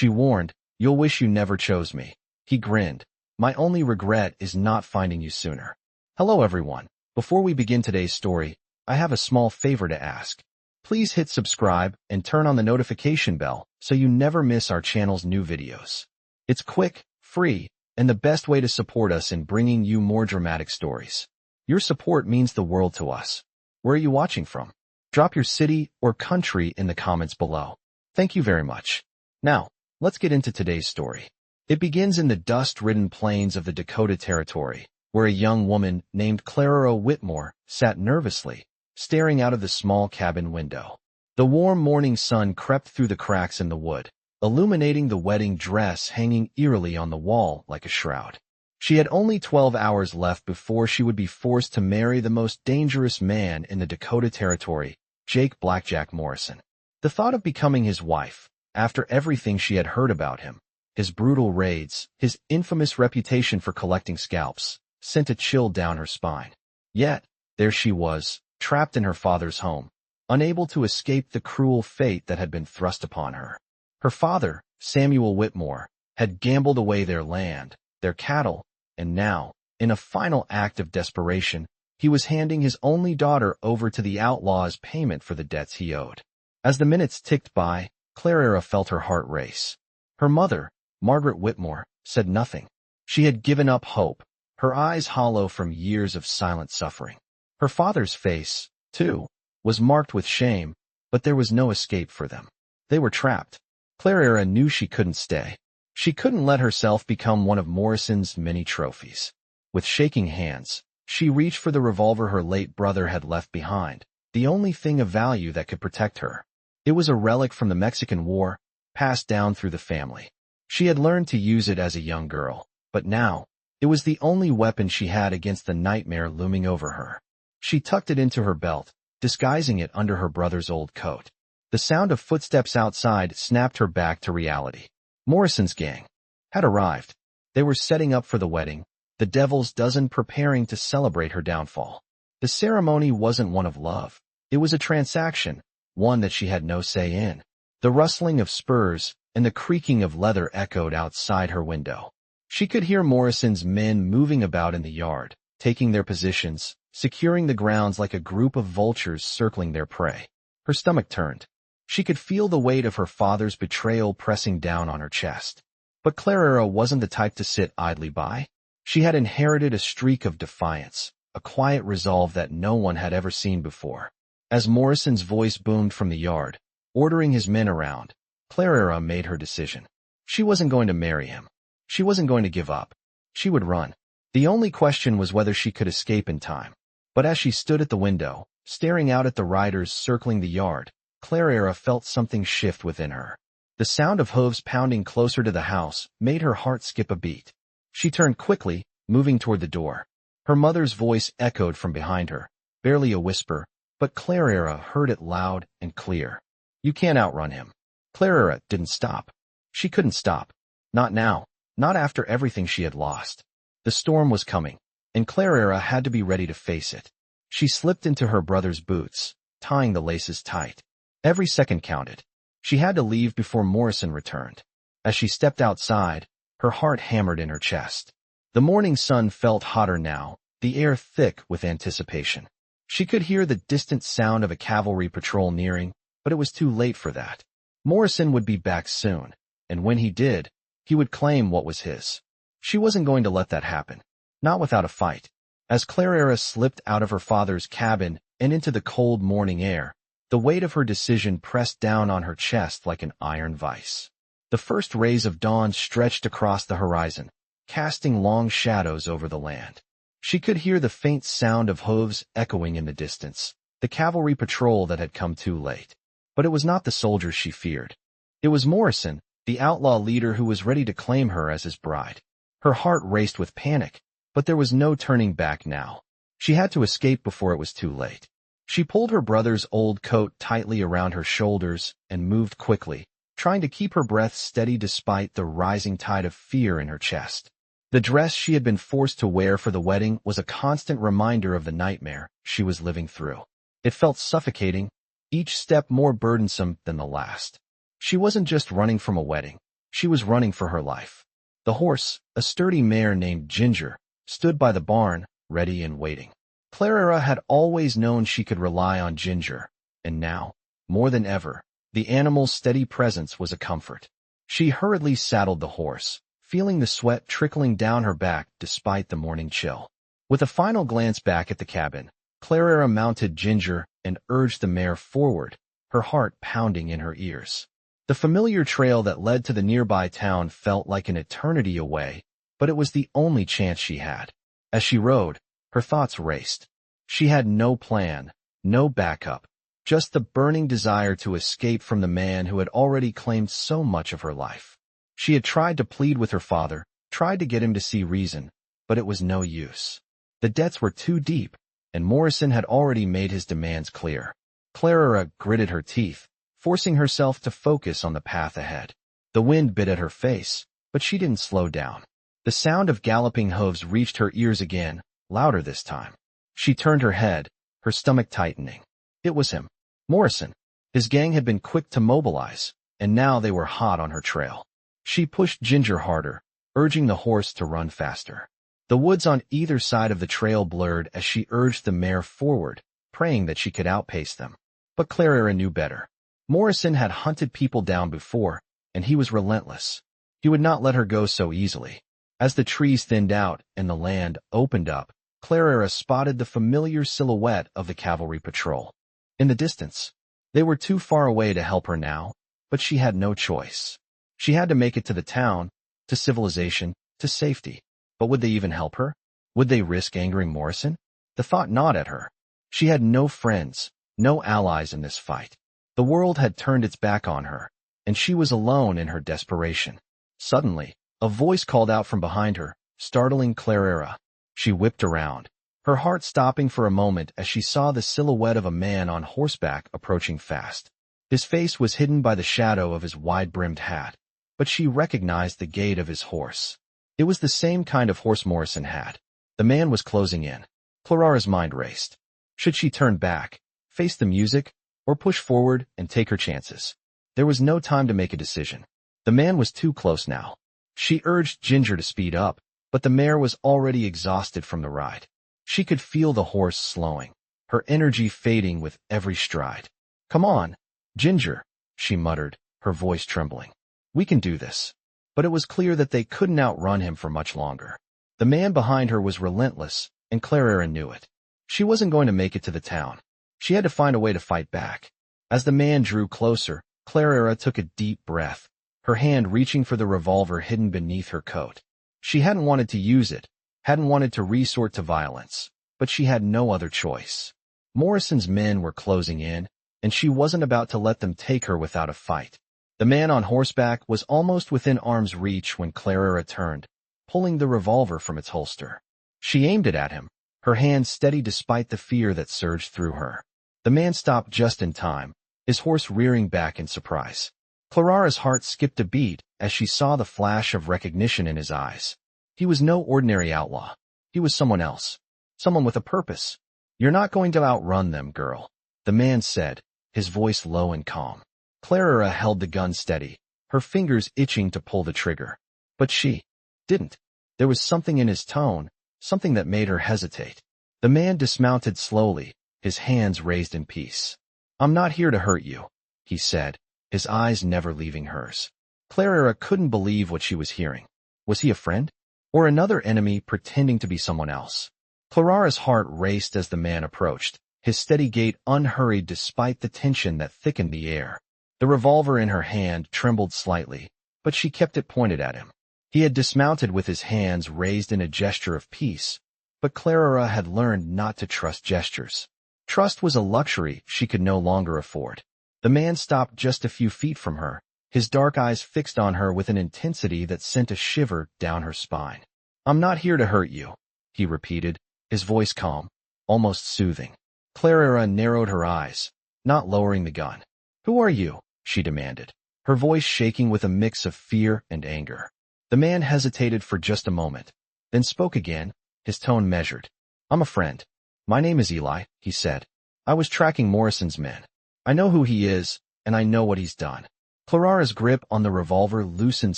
She warned, "You'll wish you never chose me." He grinned, "My only regret is not finding you sooner." Hello everyone. Before we begin today's story, I have a small favor to ask. Please hit subscribe and turn on the notification bell so you never miss our channel's new videos. It's quick, free, and the best way to support us in bringing you more dramatic stories. Your support means the world to us. Where are you watching from? Drop your city or country in the comments below. Thank you very much. Now, let's get into today's story. It begins in the dust-ridden plains of the Dakota Territory, where a young woman named Claraara Whitmore sat nervously, staring out of the small cabin window. The warm morning sun crept through the cracks in the wood, illuminating the wedding dress hanging eerily on the wall like a shroud. She had only 12 hours left before she would be forced to marry the most dangerous man in the Dakota Territory, Jake "Blackjack" Morrison. The thought of becoming his wife, after everything she had heard about him, his brutal raids, his infamous reputation for collecting scalps, sent a chill down her spine. Yet, there she was, trapped in her father's home, unable to escape the cruel fate that had been thrust upon her. Her father, Samuel Whitmore, had gambled away their land, their cattle, and now, in a final act of desperation, he was handing his only daughter over to the outlaws' payment for the debts he owed. As the minutes ticked by, Claraara felt her heart race. Her mother, Margaret Whitmore, said nothing. She had given up hope, her eyes hollow from years of silent suffering. Her father's face, too, was marked with shame, but there was no escape for them. They were trapped. Claraara knew she couldn't stay. She couldn't let herself become one of Morrison's many trophies. With shaking hands, she reached for the revolver her late brother had left behind, the only thing of value that could protect her. It was a relic from the Mexican War, passed down through the family. She had learned to use it as a young girl, but now, it was the only weapon she had against the nightmare looming over her. She tucked it into her belt, disguising it under her brother's old coat. The sound of footsteps outside snapped her back to reality. Morrison's gang had arrived. They were setting up for the wedding, the Devil's Dozen preparing to celebrate her downfall. The ceremony wasn't one of love. It was a transaction, one that she had no say in. The rustling of spurs and the creaking of leather echoed outside her window. She could hear Morrison's men moving about in the yard, taking their positions, securing the grounds like a group of vultures circling their prey. Her stomach turned. She could feel the weight of her father's betrayal pressing down on her chest. But Claraara wasn't the type to sit idly by. She had inherited a streak of defiance, a quiet resolve that no one had ever seen before. As Morrison's voice boomed from the yard, ordering his men around, Claraara made her decision. She wasn't going to marry him. She wasn't going to give up. She would run. The only question was whether she could escape in time. But as she stood at the window, staring out at the riders circling the yard, Claraara felt something shift within her. The sound of hooves pounding closer to the house made her heart skip a beat. She turned quickly, moving toward the door. Her mother's voice echoed from behind her, barely a whisper, but Claraara heard it loud and clear. "You can't outrun him." Claraara didn't stop. She couldn't stop. Not now. Not after everything she had lost. The storm was coming, and Claraara had to be ready to face it. She slipped into her brother's boots, tying the laces tight. Every second counted. She had to leave before Morrison returned. As she stepped outside, her heart hammered in her chest. The morning sun felt hotter now, the air thick with anticipation. She could hear the distant sound of a cavalry patrol nearing, but it was too late for that. Morrison would be back soon, and when he did, he would claim what was his. She wasn't going to let that happen. Not without a fight. As Claraara slipped out of her father's cabin and into the cold morning air, the weight of her decision pressed down on her chest like an iron vice. The first rays of dawn stretched across the horizon, casting long shadows over the land. She could hear the faint sound of hooves echoing in the distance, the cavalry patrol that had come too late. But it was not the soldiers she feared. It was Morrison, the outlaw leader who was ready to claim her as his bride. Her heart raced with panic, but there was no turning back now. She had to escape before it was too late. She pulled her brother's old coat tightly around her shoulders and moved quickly, trying to keep her breath steady despite the rising tide of fear in her chest. The dress she had been forced to wear for the wedding was a constant reminder of the nightmare she was living through. It felt suffocating, each step more burdensome than the last. She wasn't just running from a wedding. She was running for her life. The horse, a sturdy mare named Ginger, stood by the barn, ready and waiting. Claraara had always known she could rely on Ginger, and now, more than ever, the animal's steady presence was a comfort. She hurriedly saddled the horse, feeling the sweat trickling down her back despite the morning chill. With a final glance back at the cabin, Claraara mounted Ginger and urged the mare forward, her heart pounding in her ears. The familiar trail that led to the nearby town felt like an eternity away, but it was the only chance she had. As she rode, her thoughts raced. She had no plan, no backup, just the burning desire to escape from the man who had already claimed so much of her life. She had tried to plead with her father, tried to get him to see reason, but it was no use. The debts were too deep, and Morrison had already made his demands clear. Claraara gritted her teeth, forcing herself to focus on the path ahead. The wind bit at her face, but she didn't slow down. The sound of galloping hooves reached her ears again, louder this time. She turned her head, her stomach tightening. It was him, Morrison. His gang had been quick to mobilize, and now they were hot on her trail. She pushed Ginger harder, urging the horse to run faster. The woods on either side of the trail blurred as she urged the mare forward, praying that she could outpace them. But Claraara knew better. Morrison had hunted people down before, and he was relentless. He would not let her go so easily. As the trees thinned out and the land opened up, Claraara spotted the familiar silhouette of the cavalry patrol. In the distance, they were too far away to help her now, but she had no choice. She had to make it to the town, to civilization, to safety. But would they even help her? Would they risk angering Morrison? The thought gnawed at her. She had no friends, no allies in this fight. The world had turned its back on her, and she was alone in her desperation. Suddenly, a voice called out from behind her, startling Claraara. She whipped around, her heart stopping for a moment as she saw the silhouette of a man on horseback approaching fast. His face was hidden by the shadow of his wide-brimmed hat, but she recognized the gait of his horse. It was the same kind of horse Morrison had. The man was closing in. Claraara's mind raced. Should she turn back, face the music, or push forward and take her chances? There was no time to make a decision. The man was too close now. She urged Ginger to speed up, but the mare was already exhausted from the ride. She could feel the horse slowing, her energy fading with every stride. "Come on, Ginger," she muttered, her voice trembling. "We can do this." But it was clear that they couldn't outrun him for much longer. The man behind her was relentless, and Claraara knew it. She wasn't going to make it to the town. She had to find a way to fight back. As the man drew closer, Claraara took a deep breath, her hand reaching for the revolver hidden beneath her coat. She hadn't wanted to use it, hadn't wanted to resort to violence, but she had no other choice. Morrison's men were closing in, and she wasn't about to let them take her without a fight. The man on horseback was almost within arm's reach when Claraara turned, pulling the revolver from its holster. She aimed it at him, her hand steady despite the fear that surged through her. The man stopped just in time, his horse rearing back in surprise. Claraara's heart skipped a beat as she saw the flash of recognition in his eyes. He was no ordinary outlaw. He was someone else, someone with a purpose. "You're not going to outrun them, girl," the man said, his voice low and calm. Claraara held the gun steady, her fingers itching to pull the trigger. But she didn't. There was something in his tone, something that made her hesitate. The man dismounted slowly, his hands raised in peace. "I'm not here to hurt you," he said, his eyes never leaving hers. Claraara couldn't believe what she was hearing. Was he a friend? Or another enemy pretending to be someone else? Claraara's heart raced as the man approached, his steady gait unhurried despite the tension that thickened the air. The revolver in her hand trembled slightly, but she kept it pointed at him. He had dismounted with his hands raised in a gesture of peace, but Claraara had learned not to trust gestures. Trust was a luxury she could no longer afford. The man stopped just a few feet from her, his dark eyes fixed on her with an intensity that sent a shiver down her spine. "I'm not here to hurt you," he repeated, his voice calm, almost soothing. Claraara narrowed her eyes, not lowering the gun. "Who are you?" she demanded, her voice shaking with a mix of fear and anger. The man hesitated for just a moment, then spoke again, his tone measured. "I'm a friend. My name is Eli," he said. "I was tracking Morrison's men. I know who he is, and I know what he's done. Claraara's grip on the revolver loosened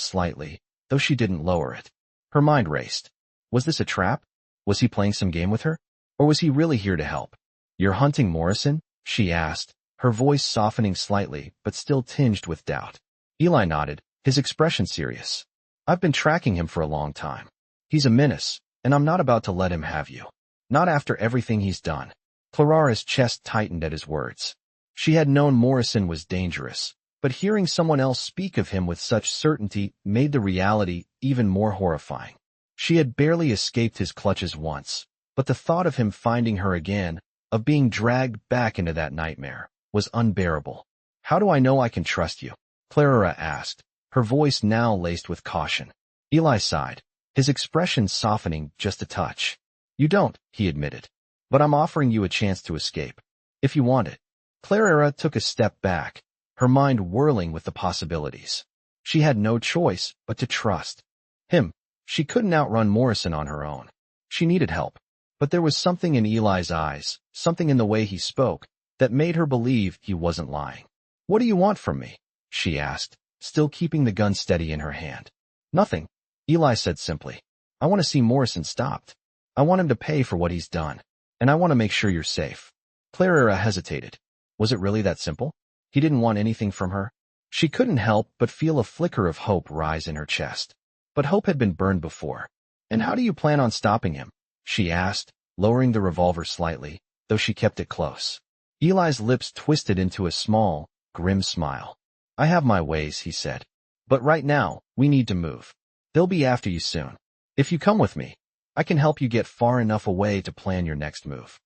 slightly, though she didn't lower it. Her mind raced. Was this a trap? Was he playing some game with her? Or was he really here to help? "You're hunting Morrison?" she asked, her voice softening slightly, but still tinged with doubt. Eli nodded, his expression serious. "I've been tracking him for a long time. He's a menace, and I'm not about to let him have you. Not after everything he's done." Claraara's chest tightened at his words. She had known Morrison was dangerous, but hearing someone else speak of him with such certainty made the reality even more horrifying. She had barely escaped his clutches once, but the thought of him finding her again, of being dragged back into that nightmare, was unbearable. "How do I know I can trust you?" Claraara asked, her voice now laced with caution. Eli sighed, his expression softening just a touch. "You don't," he admitted. "But I'm offering you a chance to escape. If you want it." Claraara took a step back, her mind whirling with the possibilities. She had no choice but to trust him. She couldn't outrun Morrison on her own. She needed help. But there was something in Eli's eyes, something in the way he spoke, that made her believe he wasn't lying. "What do you want from me?" she asked, still keeping the gun steady in her hand. "Nothing," Eli said simply. "I want to see Morrison stopped. I want him to pay for what he's done. And I want to make sure you're safe." Claraara hesitated. Was it really that simple? He didn't want anything from her? She couldn't help but feel a flicker of hope rise in her chest. But hope had been burned before. "And how do you plan on stopping him?" she asked, lowering the revolver slightly, though she kept it close. Eli's lips twisted into a small, grim smile. "I have my ways," he said. "But right now, we need to move. They'll be after you soon. If you come with me, I can help you get far enough away to plan your next move."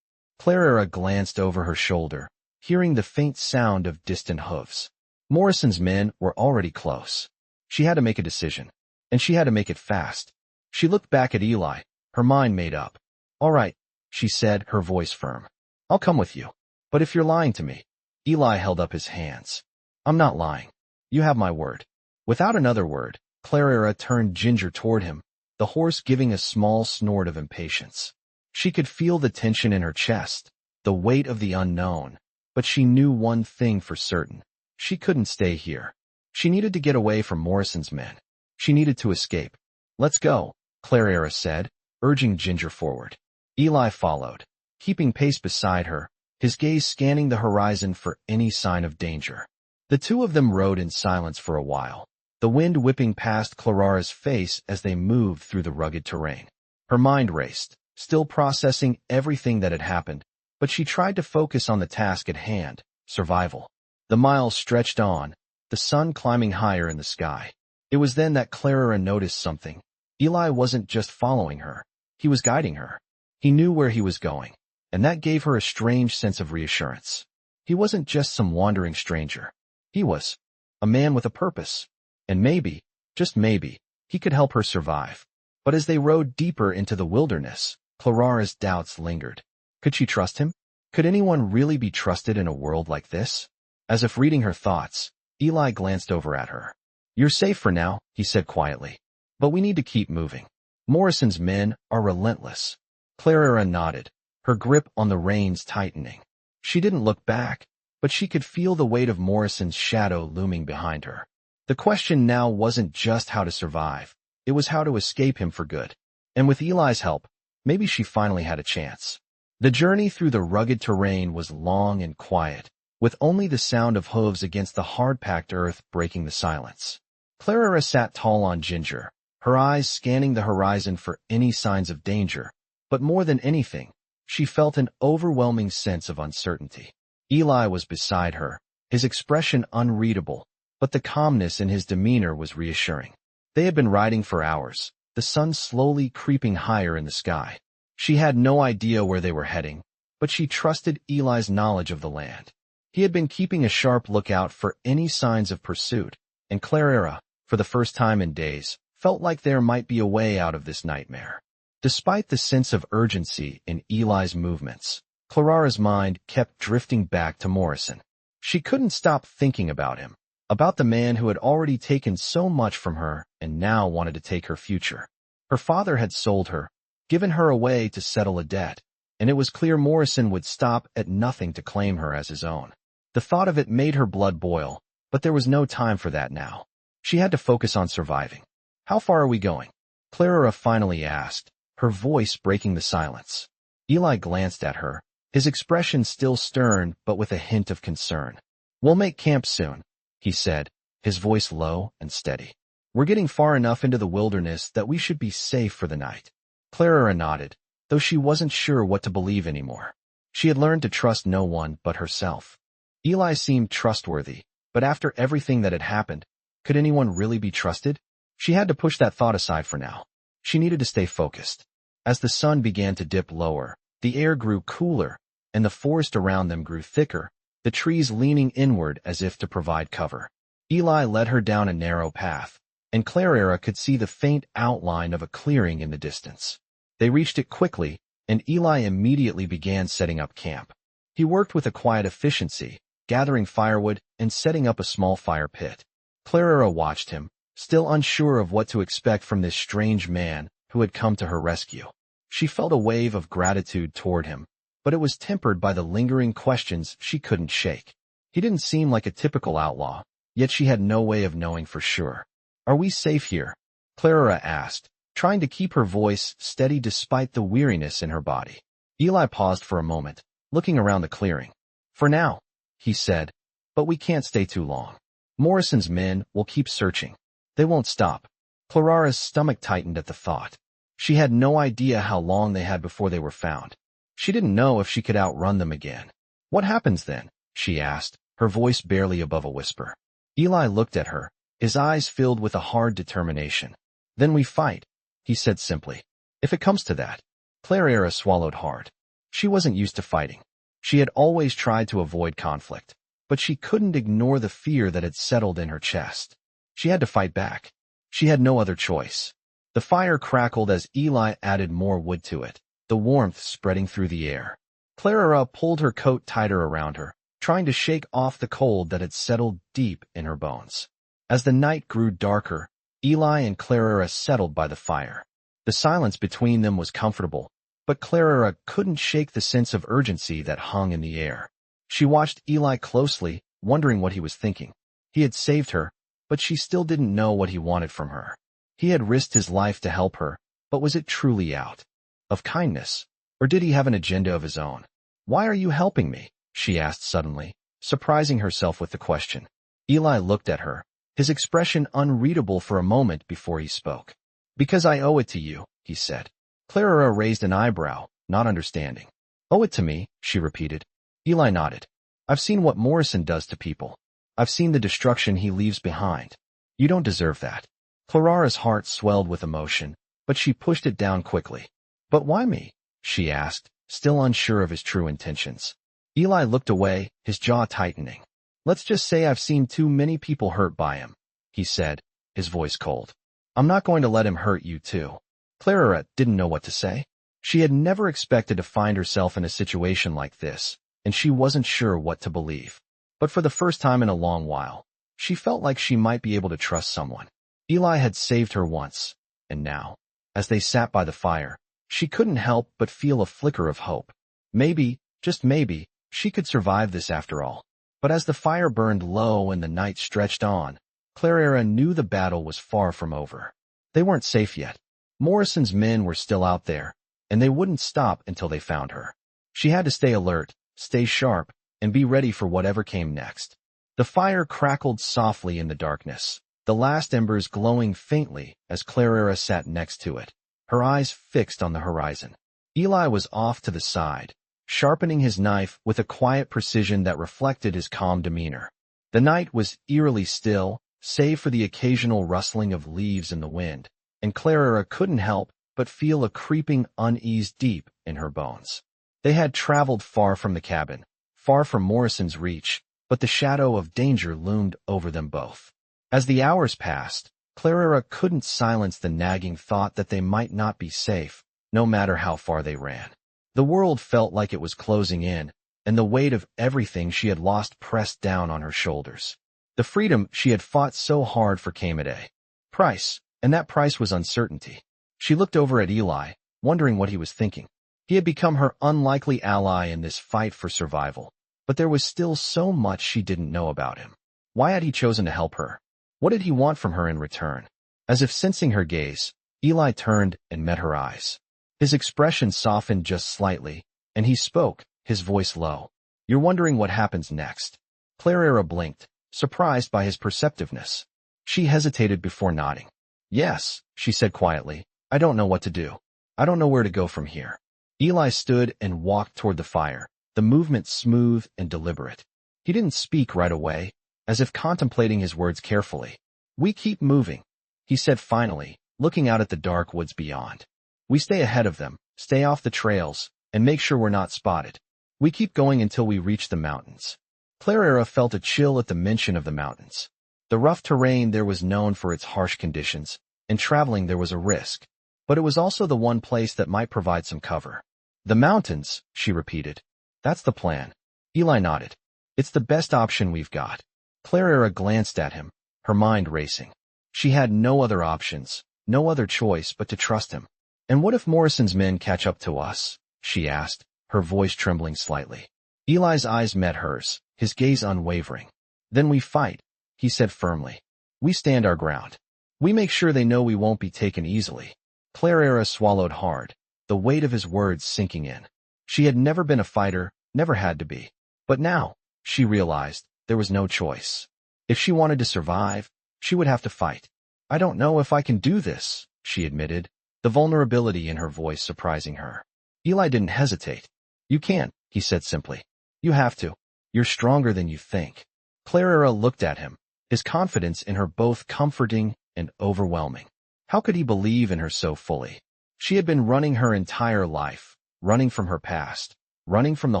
Claraara glanced over her shoulder, hearing the faint sound of distant hooves. Morrison's men were already close. She had to make a decision, and she had to make it fast. She looked back at Eli, her mind made up. "All right," she said, her voice firm. "I'll come with you. But if you're lying to me..." Eli held up his hands. "I'm not lying. You have my word." Without another word, Claraara turned Ginger toward him, the horse giving a small snort of impatience. She could feel the tension in her chest, the weight of the unknown, but she knew one thing for certain. She couldn't stay here. She needed to get away from Morrison's men. She needed to escape. "Let's go," Claraara said, urging Ginger forward. Eli followed, keeping pace beside her, his gaze scanning the horizon for any sign of danger. The two of them rode in silence for a while, the wind whipping past Claraara's face as they moved through the rugged terrain. Her mind raced, still processing everything that had happened, but she tried to focus on the task at hand, survival. The miles stretched on, the sun climbing higher in the sky. It was then that Claraara noticed something. Eli wasn't just following her, he was guiding her. He knew where he was going, and that gave her a strange sense of reassurance. He wasn't just some wandering stranger. He was a man with a purpose. And maybe, just maybe, he could help her survive. But as they rode deeper into the wilderness, Claraara's doubts lingered. Could she trust him? Could anyone really be trusted in a world like this? As if reading her thoughts, Eli glanced over at her. "You're safe for now," he said quietly. "But we need to keep moving. Morrison's men are relentless." Claraara nodded, her grip on the reins tightening. She didn't look back, but she could feel the weight of Morrison's shadow looming behind her. The question now wasn't just how to survive, it was how to escape him for good. And with Eli's help, maybe she finally had a chance. The journey through the rugged terrain was long and quiet, with only the sound of hooves against the hard-packed earth breaking the silence. Claraara sat tall on Ginger, her eyes scanning the horizon for any signs of danger, but more than anything, she felt an overwhelming sense of uncertainty. Eli was beside her, his expression unreadable, but the calmness in his demeanor was reassuring. They had been riding for hours, the sun slowly creeping higher in the sky. She had no idea where they were heading, but she trusted Eli's knowledge of the land. He had been keeping a sharp lookout for any signs of pursuit, and Claraara, for the first time in days, felt like there might be a way out of this nightmare. Despite the sense of urgency in Eli's movements, Claraara's mind kept drifting back to Morrison. She couldn't stop thinking about him, about the man who had already taken so much from her and now wanted to take her future. Her father had sold her, given her away to settle a debt, and it was clear Morrison would stop at nothing to claim her as his own. The thought of it made her blood boil, But there was no time for that now. She had to focus on surviving. How far are we going? Claraara finally asked, her voice breaking the silence. Eli glanced at her, his expression still stern but with a hint of concern. We'll make camp soon, he said, his voice low and steady. We're getting far enough into the wilderness that we should be safe for the night. Claraara nodded, though she wasn't sure what to believe anymore. She had learned to trust no one but herself. Eli seemed trustworthy, but after everything that had happened, could anyone really be trusted? She had to push that thought aside for now. She needed to stay focused. As the sun began to dip lower, the air grew cooler, and the forest around them grew thicker, the trees leaning inward as if to provide cover. Eli led her down a narrow path, and Claraara could see the faint outline of a clearing in the distance. They reached it quickly, and Eli immediately began setting up camp. He worked with a quiet efficiency, gathering firewood and setting up a small fire pit. Claraara watched him, still unsure of what to expect from this strange man who had come to her rescue. She felt a wave of gratitude toward him, but it was tempered by the lingering questions she couldn't shake. He didn't seem like a typical outlaw, yet she had no way of knowing for sure. Are we safe here? Claraara asked, trying to keep her voice steady despite the weariness in her body. Eli paused for a moment, looking around the clearing. For now, he said, but we can't stay too long. Morrison's men will keep searching. They won't stop. Claraara's stomach tightened at the thought. She had no idea how long they had before they were found. She didn't know if she could outrun them again. What happens then? She asked, her voice barely above a whisper. Eli looked at her, his eyes filled with a hard determination. Then we fight, he said simply. If it comes to that. Claraara swallowed hard. She wasn't used to fighting. She had always tried to avoid conflict, but she couldn't ignore the fear that had settled in her chest. She had to fight back. She had no other choice. The fire crackled as Eli added more wood to it, the warmth spreading through the air. Claraara pulled her coat tighter around her, trying to shake off the cold that had settled deep in her bones. As the night grew darker, Eli and Claraara settled by the fire. The silence between them was comfortable, but Claraara couldn't shake the sense of urgency that hung in the air. She watched Eli closely, wondering what he was thinking. He had saved her, but she still didn't know what he wanted from her. He had risked his life to help her, but was it truly out of kindness, or did he have an agenda of his own? Why are you helping me? She asked suddenly, surprising herself with the question. Eli looked at her, his expression unreadable for a moment before he spoke. Because I owe it to you, he said. Claraara raised an eyebrow, not understanding. Owe it to me, she repeated. Eli nodded. I've seen what Morrison does to people. I've seen the destruction he leaves behind. You don't deserve that. Claraara's heart swelled with emotion, but she pushed it down quickly. But why me? She asked, still unsure of his true intentions. Eli looked away, his jaw tightening. Let's just say I've seen too many people hurt by him, he said, his voice cold. I'm not going to let him hurt you too. Claraara didn't know what to say. She had never expected to find herself in a situation like this, and she wasn't sure what to believe. But for the first time in a long while, she felt like she might be able to trust someone. Eli had saved her once, and now, as they sat by the fire, she couldn't help but feel a flicker of hope. Maybe, just maybe, she could survive this after all. But as the fire burned low and the night stretched on, Claraara knew the battle was far from over. They weren't safe yet. Morrison's men were still out there, and they wouldn't stop until they found her. She had to stay alert, stay sharp, and be ready for whatever came next. The fire crackled softly in the darkness, the last embers glowing faintly as Claraara sat next to it, her eyes fixed on the horizon. Eli was off to the side, sharpening his knife with a quiet precision that reflected his calm demeanor. The night was eerily still, save for the occasional rustling of leaves in the wind, and Claraara couldn't help but feel a creeping unease deep in her bones. They had traveled far from the cabin, far from Morrison's reach, but the shadow of danger loomed over them both. As the hours passed, Claraara couldn't silence the nagging thought that they might not be safe, no matter how far they ran. The world felt like it was closing in, and the weight of everything she had lost pressed down on her shoulders. The freedom she had fought so hard for came at a price, and that price was uncertainty. She looked over at Eli, wondering what he was thinking. He had become her unlikely ally in this fight for survival, but there was still so much she didn't know about him. Why had he chosen to help her? What did he want from her in return? As if sensing her gaze, Eli turned and met her eyes. His expression softened just slightly, and he spoke, his voice low. You're wondering what happens next. Claraara blinked, surprised by his perceptiveness. She hesitated before nodding. Yes, she said quietly. I don't know what to do. I don't know where to go from here. Eli stood and walked toward the fire, the movement smooth and deliberate. He didn't speak right away, as if contemplating his words carefully. We keep moving, he said finally, looking out at the dark woods beyond. We stay ahead of them, stay off the trails, and make sure we're not spotted. We keep going until we reach the mountains. Claraara felt a chill at the mention of the mountains. The rough terrain there was known for its harsh conditions, and traveling there was a risk. But it was also the one place that might provide some cover. The mountains, she repeated. That's the plan. Eli nodded. It's the best option we've got. Claraara glanced at him, her mind racing. She had no other options, no other choice but to trust him. And what if Morrison's men catch up to us? She asked, her voice trembling slightly. Eli's eyes met hers, his gaze unwavering. Then we fight, he said firmly. We stand our ground. We make sure they know we won't be taken easily. Claraara swallowed hard, the weight of his words sinking in. She had never been a fighter, never had to be. But now, she realized, there was no choice. If she wanted to survive, she would have to fight. I don't know if I can do this, she admitted, the vulnerability in her voice surprising her. Eli didn't hesitate. You can't, he said simply. You have to. You're stronger than you think. Claraara looked at him, his confidence in her both comforting and overwhelming. How could he believe in her so fully? She had been running her entire life, running from her past, running from the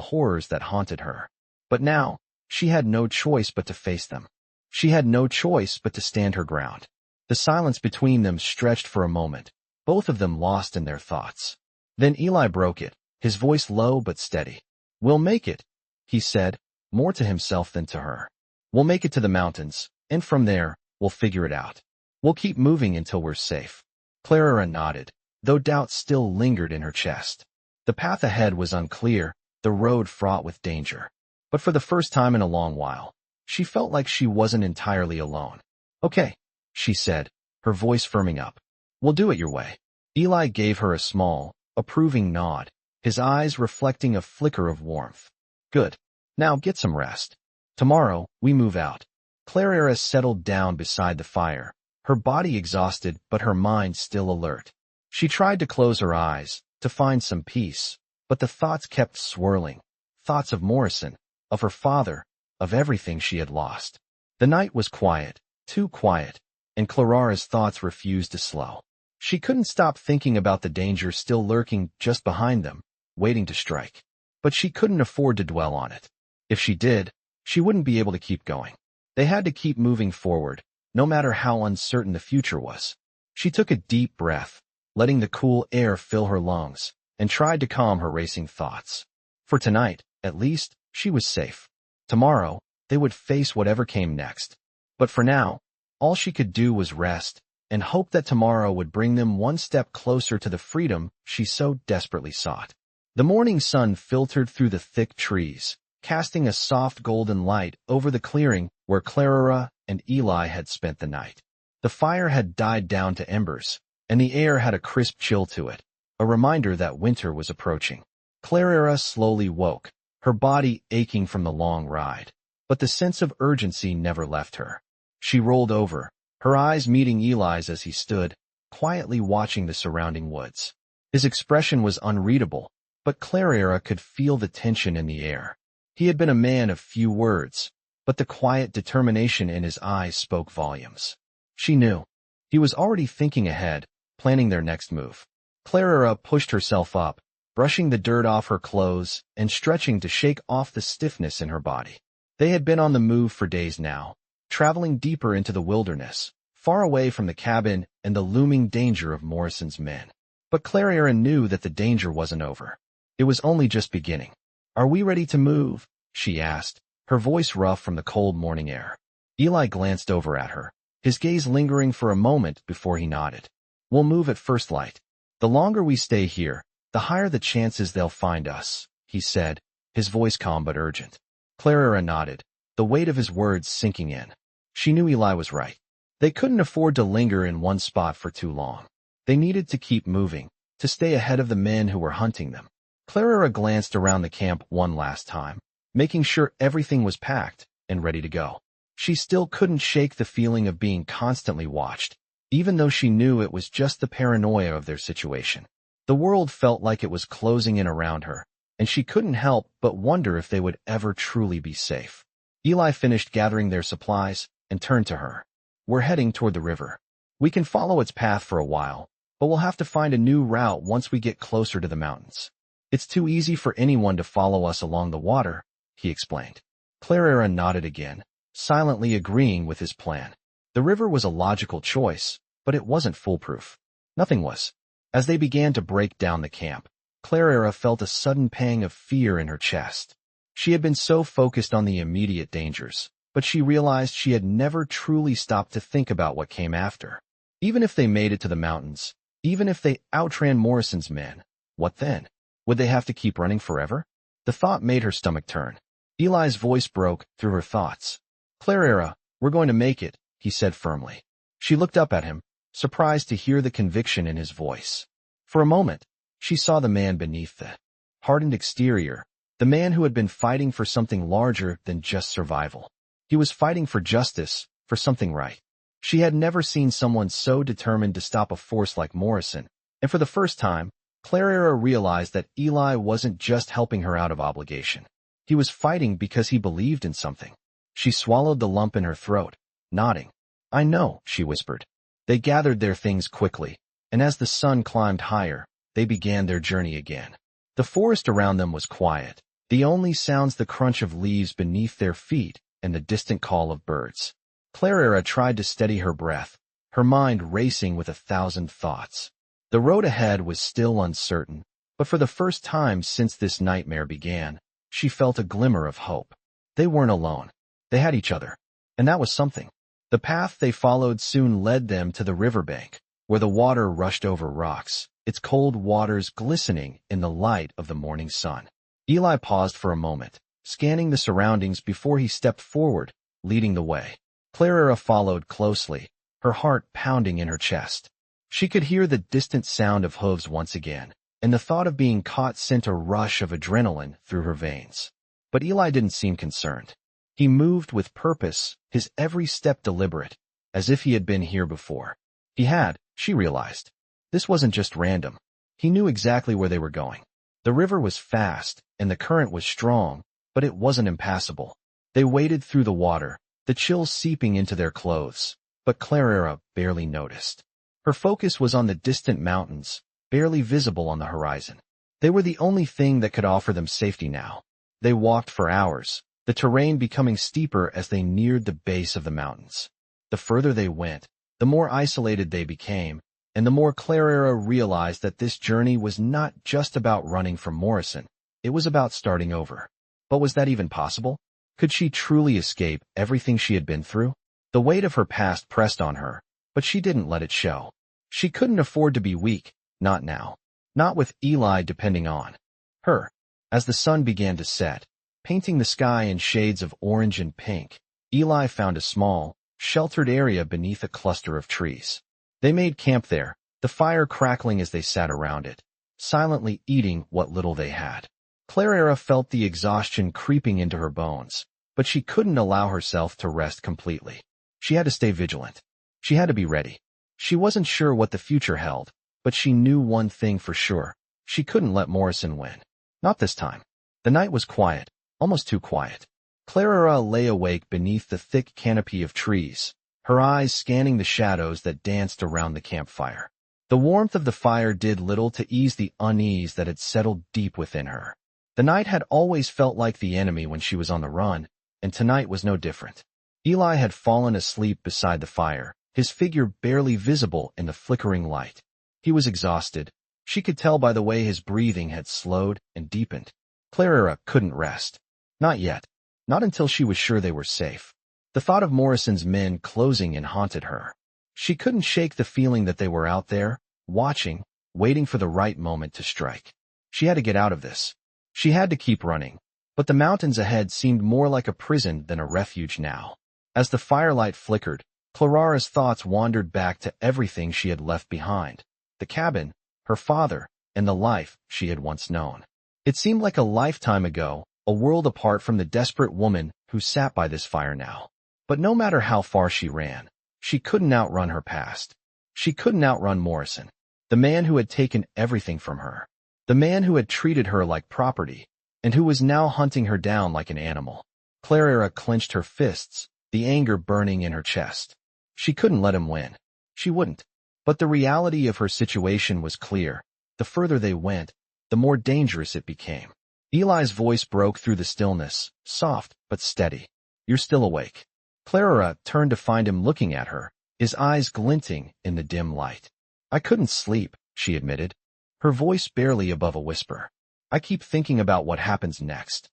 horrors that haunted her. But now, she had no choice but to face them. She had no choice but to stand her ground. The silence between them stretched for a moment, both of them lost in their thoughts. Then Eli broke it, his voice low but steady. We'll make it, he said, more to himself than to her. We'll make it to the mountains, and from there, we'll figure it out. We'll keep moving until we're safe. Claraara nodded, though doubt still lingered in her chest. The path ahead was unclear, the road fraught with danger. But for the first time in a long while, she felt like she wasn't entirely alone. Okay, she said, her voice firming up. We'll do it your way. Eli gave her a small, approving nod, his eyes reflecting a flicker of warmth. Good. Now get some rest. Tomorrow, we move out. Claraara settled down beside the fire, her body exhausted but her mind still alert. She tried to close her eyes, to find some peace, but the thoughts kept swirling. Thoughts of Morrison, of her father, of everything she had lost. The night was quiet, too quiet, and Claraara's thoughts refused to slow. She couldn't stop thinking about the danger still lurking just behind them, waiting to strike. But she couldn't afford to dwell on it. If she did, she wouldn't be able to keep going. They had to keep moving forward, no matter how uncertain the future was. She took a deep breath, letting the cool air fill her lungs, and tried to calm her racing thoughts. For tonight, at least, she was safe. Tomorrow, they would face whatever came next. But for now, all she could do was rest, and hope that tomorrow would bring them one step closer to the freedom she so desperately sought. The morning sun filtered through the thick trees, casting a soft golden light over the clearing where Claraara and Eli had spent the night. The fire had died down to embers, and the air had a crisp chill to it, a reminder that winter was approaching. Claraara slowly woke, her body aching from the long ride, but the sense of urgency never left her. She rolled over, her eyes meeting Eli's as he stood, quietly watching the surrounding woods. His expression was unreadable, but Claraara could feel the tension in the air. He had been a man of few words, but the quiet determination in his eyes spoke volumes. She knew. He was already thinking ahead, planning their next move. Claraara pushed herself up, brushing the dirt off her clothes and stretching to shake off the stiffness in her body. They had been on the move for days now, traveling deeper into the wilderness, far away from the cabin and the looming danger of Morrison's men. But Claraara knew that the danger wasn't over. It was only just beginning. Are we ready to move? She asked, her voice rough from the cold morning air. Eli glanced over at her, his gaze lingering for a moment before he nodded. We'll move at first light. The longer we stay here, the higher the chances they'll find us, he said, his voice calm but urgent. Claraara nodded, the weight of his words sinking in. She knew Eli was right. They couldn't afford to linger in one spot for too long. They needed to keep moving, to stay ahead of the men who were hunting them. Claraara glanced around the camp one last time, making sure everything was packed and ready to go. She still couldn't shake the feeling of being constantly watched, even though she knew it was just the paranoia of their situation. The world felt like it was closing in around her, and she couldn't help but wonder if they would ever truly be safe. Eli finished gathering their supplies and turned to her. "We're heading toward the river. We can follow its path for a while, but we'll have to find a new route once we get closer to the mountains. It's too easy for anyone to follow us along the water," he explained. Claraara nodded again, silently agreeing with his plan. The river was a logical choice, but it wasn't foolproof. Nothing was. As they began to break down the camp, Claraara felt a sudden pang of fear in her chest. She had been so focused on the immediate dangers, but she realized she had never truly stopped to think about what came after. Even if they made it to the mountains, even if they outran Morrison's men, what then? Would they have to keep running forever? The thought made her stomach turn. Eli's voice broke through her thoughts. "Claraara, we're going to make it," he said firmly. She looked up at him, surprised to hear the conviction in his voice. For a moment, she saw the man beneath the hardened exterior, the man who had been fighting for something larger than just survival. He was fighting for justice, for something right. She had never seen someone so determined to stop a force like Morrison, and for the first time, Claraara realized that Eli wasn't just helping her out of obligation. He was fighting because he believed in something. She swallowed the lump in her throat, nodding. "I know," she whispered. They gathered their things quickly, and as the sun climbed higher, they began their journey again. The forest around them was quiet, the only sounds the crunch of leaves beneath their feet and the distant call of birds. Claraara tried to steady her breath, her mind racing with 1,000 thoughts. The road ahead was still uncertain, but for the first time since this nightmare began, she felt a glimmer of hope. They weren't alone. They had each other, and that was something. The path they followed soon led them to the riverbank, where the water rushed over rocks, its cold waters glistening in the light of the morning sun. Eli paused for a moment, scanning the surroundings before he stepped forward, leading the way. Claraara followed closely, her heart pounding in her chest. She could hear the distant sound of hooves once again, and the thought of being caught sent a rush of adrenaline through her veins. But Eli didn't seem concerned. He moved with purpose, his every step deliberate, as if he had been here before. He had, she realized. This wasn't just random. He knew exactly where they were going. The river was fast, and the current was strong, but it wasn't impassable. They waded through the water, the chill seeping into their clothes, but Claraara barely noticed. Her focus was on the distant mountains, barely visible on the horizon. They were the only thing that could offer them safety now. They walked for hours, the terrain becoming steeper as they neared the base of the mountains. The further they went, the more isolated they became, and the more Claraara realized that this journey was not just about running from Morrison, it was about starting over. But was that even possible? Could she truly escape everything she had been through? The weight of her past pressed on her, but she didn't let it show. She couldn't afford to be weak, not now. Not with Eli depending on her. As the sun began to set, painting the sky in shades of orange and pink, Eli found a small, sheltered area beneath a cluster of trees. They made camp there, the fire crackling as they sat around it, silently eating what little they had. Claraara felt the exhaustion creeping into her bones, but she couldn't allow herself to rest completely. She had to stay vigilant. She had to be ready. She wasn't sure what the future held, but she knew one thing for sure. She couldn't let Morrison win. Not this time. The night was quiet, almost too quiet. Claraara lay awake beneath the thick canopy of trees, her eyes scanning the shadows that danced around the campfire. The warmth of the fire did little to ease the unease that had settled deep within her. The night had always felt like the enemy when she was on the run, and tonight was no different. Eli had fallen asleep beside the fire, his figure barely visible in the flickering light. He was exhausted. She could tell by the way his breathing had slowed and deepened. Claraara couldn't rest. Not yet. Not until she was sure they were safe. The thought of Morrison's men closing in haunted her. She couldn't shake the feeling that they were out there, watching, waiting for the right moment to strike. She had to get out of this. She had to keep running. But the mountains ahead seemed more like a prison than a refuge now. As the firelight flickered, Claraara's thoughts wandered back to everything she had left behind. The cabin, her father, and the life she had once known. It seemed like a lifetime ago, a world apart from the desperate woman who sat by this fire now. But no matter how far she ran, she couldn't outrun her past. She couldn't outrun Morrison, the man who had taken everything from her, the man who had treated her like property, and who was now hunting her down like an animal. Claraara clenched her fists, the anger burning in her chest. She couldn't let him win. She wouldn't. But the reality of her situation was clear. The further they went, the more dangerous it became. Eli's voice broke through the stillness, soft but steady. "You're still awake." Claraara turned to find him looking at her, his eyes glinting in the dim light. "I couldn't sleep," she admitted, her voice barely above a whisper. "I keep thinking about what happens next."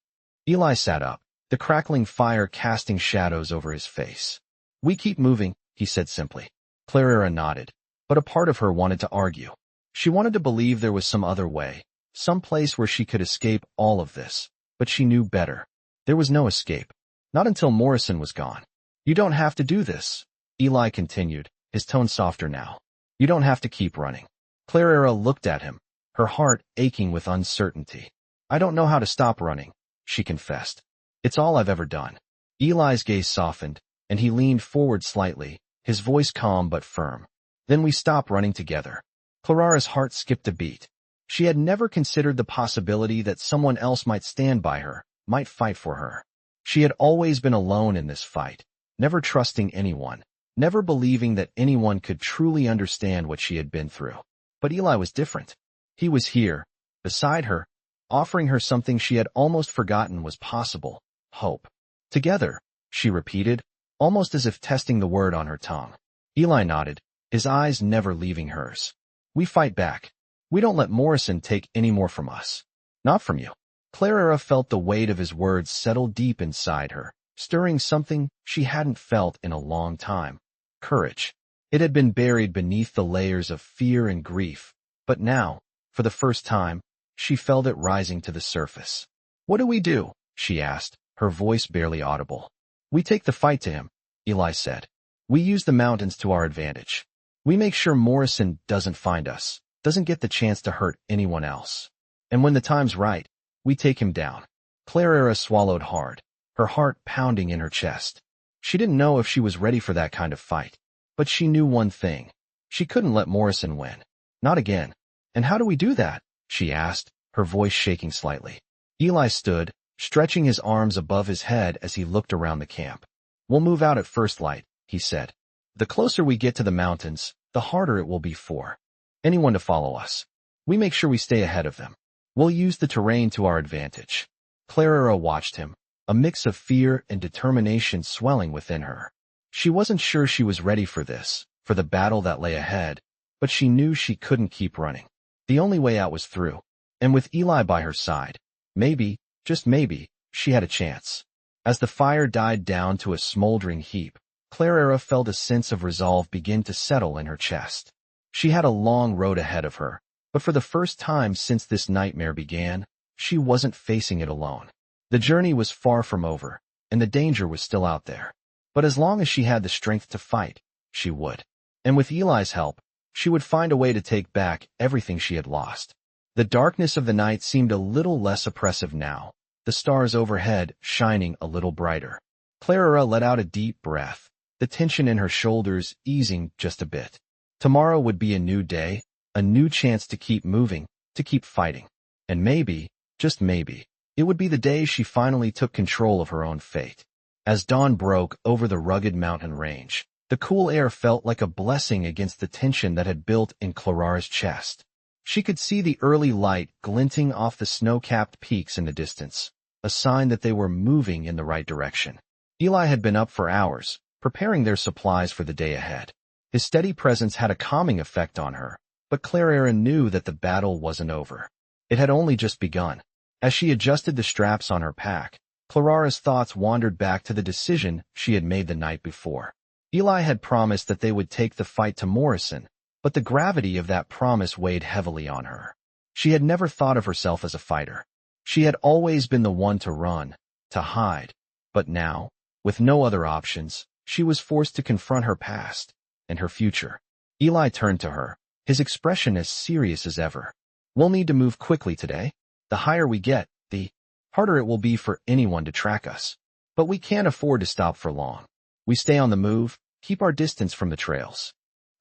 Eli sat up, the crackling fire casting shadows over his face. "We keep moving," he said simply. Claraara nodded, but a part of her wanted to argue. She wanted to believe there was some other way, some place where she could escape all of this, but she knew better. There was no escape. Not until Morrison was gone. "You don't have to do this," Eli continued, his tone softer now. "You don't have to keep running." Claraara looked at him, her heart aching with uncertainty. "I don't know how to stop running," she confessed. "It's all I've ever done." Eli's gaze softened, and he leaned forward slightly, his voice calm but firm. "Then we stop running together." Claraara's heart skipped a beat. She had never considered the possibility that someone else might stand by her, might fight for her. She had always been alone in this fight, never trusting anyone, never believing that anyone could truly understand what she had been through. But Eli was different. He was here, beside her, offering her something she had almost forgotten was possible: hope. "Together," she repeated, almost as if testing the word on her tongue. Eli nodded, his eyes never leaving hers. "We fight back. We don't let Morrison take any more from us. Not from you." Claraara felt the weight of his words settle deep inside her, stirring something she hadn't felt in a long time: courage. It had been buried beneath the layers of fear and grief, but now, for the first time, she felt it rising to the surface. "What do we do?" she asked, her voice barely audible. "We take the fight to him," Eli said. "We use the mountains to our advantage. We make sure Morrison doesn't find us, doesn't get the chance to hurt anyone else. And when the time's right, we take him down." Claraara swallowed hard, her heart pounding in her chest. She didn't know if she was ready for that kind of fight, but she knew one thing. She couldn't let Morrison win. Not again. "And how do we do that?" she asked, her voice shaking slightly. Eli stood, stretching his arms above his head as he looked around the camp. "We'll move out at first light," he said. "The closer we get to the mountains, the harder it will be for anyone to follow us. We make sure we stay ahead of them. We'll use the terrain to our advantage." Claraara watched him, a mix of fear and determination swelling within her. She wasn't sure she was ready for this, for the battle that lay ahead, but she knew she couldn't keep running. The only way out was through, and with Eli by her side, maybe, just maybe, she had a chance. As the fire died down to a smoldering heap, Claraara felt a sense of resolve begin to settle in her chest. She had a long road ahead of her, but for the first time since this nightmare began, she wasn't facing it alone. The journey was far from over, and the danger was still out there. But as long as she had the strength to fight, she would. And with Eli's help, she would find a way to take back everything she had lost. The darkness of the night seemed a little less oppressive now, the stars overhead shining a little brighter. Claraara let out a deep breath, the tension in her shoulders easing just a bit. Tomorrow would be a new day, a new chance to keep moving, to keep fighting. And maybe, just maybe, it would be the day she finally took control of her own fate. As dawn broke over the rugged mountain range, the cool air felt like a blessing against the tension that had built in Claraara's chest. She could see the early light glinting off the snow-capped peaks in the distance, a sign that they were moving in the right direction. Eli had been up for hours, preparing their supplies for the day ahead. His steady presence had a calming effect on her, but Claraara knew that the battle wasn't over. It had only just begun. As she adjusted the straps on her pack, Claraara's thoughts wandered back to the decision she had made the night before. Eli had promised that they would take the fight to Morrison, but the gravity of that promise weighed heavily on her. She had never thought of herself as a fighter. She had always been the one to run, to hide. But now, with no other options, She was forced to confront her past and her future. Eli turned to her, his expression as serious as ever. We'll need to move quickly today. The higher we get, the harder it will be for anyone to track us. But we can't afford to stop for long. We stay on the move, keep our distance from the trails.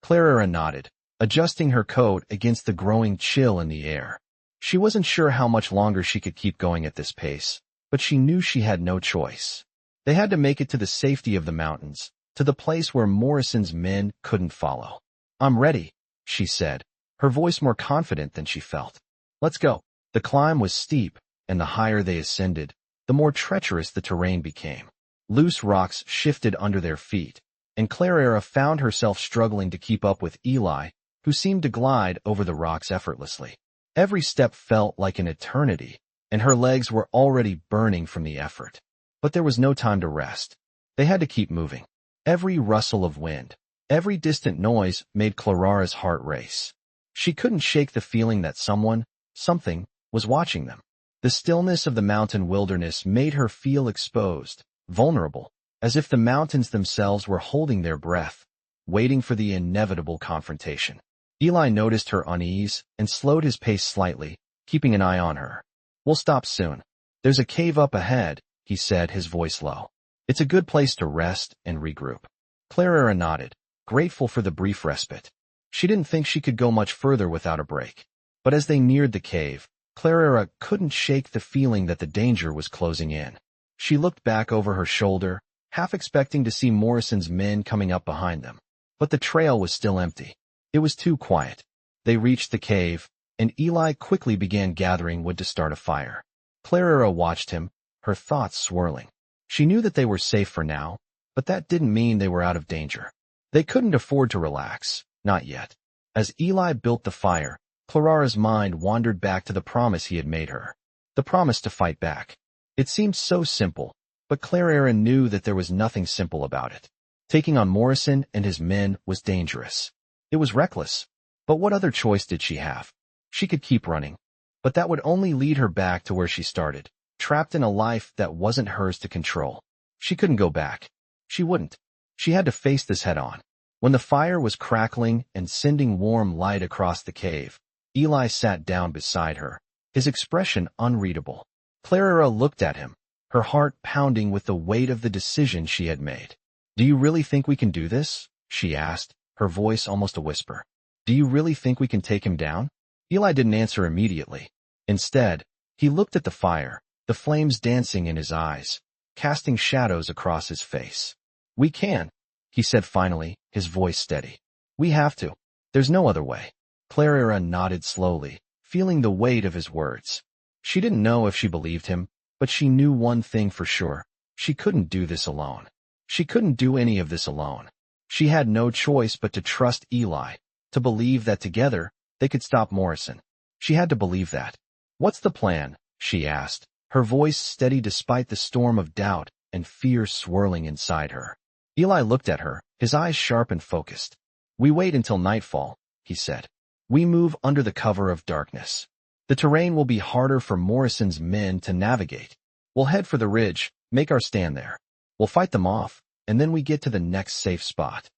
Claraara nodded, adjusting her coat against the growing chill in the air. She wasn't sure how much longer she could keep going at this pace, but she knew she had no choice. They had to make it to the safety of the mountains, to the place where Morrison's men couldn't follow. I'm ready, she said, her voice more confident than she felt. Let's go. The climb was steep, and the higher they ascended, the more treacherous the terrain became. Loose rocks shifted under their feet, and Claraara found herself struggling to keep up with Eli, who seemed to glide over the rocks effortlessly. Every step felt like an eternity, and her legs were already burning from the effort. But there was no time to rest. They had to keep moving. Every rustle of wind, every distant noise made Claraara's heart race. She couldn't shake the feeling that someone, something, was watching them. The stillness of the mountain wilderness made her feel exposed, vulnerable, as if the mountains themselves were holding their breath, waiting for the inevitable confrontation. Eli noticed her unease and slowed his pace slightly, keeping an eye on her. We'll stop soon. There's a cave up ahead, he said, his voice low. It's a good place to rest and regroup. Claraara nodded, grateful for the brief respite. She didn't think she could go much further without a break. But as they neared the cave, Claraara couldn't shake the feeling that the danger was closing in. She looked back over her shoulder, half expecting to see Morrison's men coming up behind them. But the trail was still empty. It was too quiet. They reached the cave, and Eli quickly began gathering wood to start a fire. Claraara watched him, her thoughts swirling. She knew that they were safe for now, but that didn't mean they were out of danger. They couldn't afford to relax, not yet. As Eli built the fire, Claraara's mind wandered back to the promise he had made her. The promise to fight back. It seemed so simple, but Claraara knew that there was nothing simple about it. Taking on Morrison and his men was dangerous. It was reckless. But what other choice did she have? She could keep running, but that would only lead her back to where she started, trapped in a life that wasn't hers to control. She couldn't go back. She wouldn't. She had to face this head on. When the fire was crackling and sending warm light across the cave, Eli sat down beside her, his expression unreadable. Claraara looked at him, her heart pounding with the weight of the decision she had made. Do you really think we can do this? She asked, her voice almost a whisper. Do you really think we can take him down? Eli didn't answer immediately. Instead, he looked at the fire, the flames dancing in his eyes, casting shadows across his face. We can, he said finally, his voice steady. We have to. There's no other way. Claraara nodded slowly, feeling the weight of his words. She didn't know if she believed him, but she knew one thing for sure. She couldn't do this alone. She couldn't do any of this alone. She had no choice but to trust Eli, to believe that together they could stop Morrison. She had to believe that. What's the plan? She asked, her voice steady despite the storm of doubt and fear swirling inside her. Eli looked at her, his eyes sharp and focused. We wait until nightfall, he said. We move under the cover of darkness. The terrain will be harder for Morrison's men to navigate. We'll head for the ridge, make our stand there. We'll fight them off, and then we get to the next safe spot.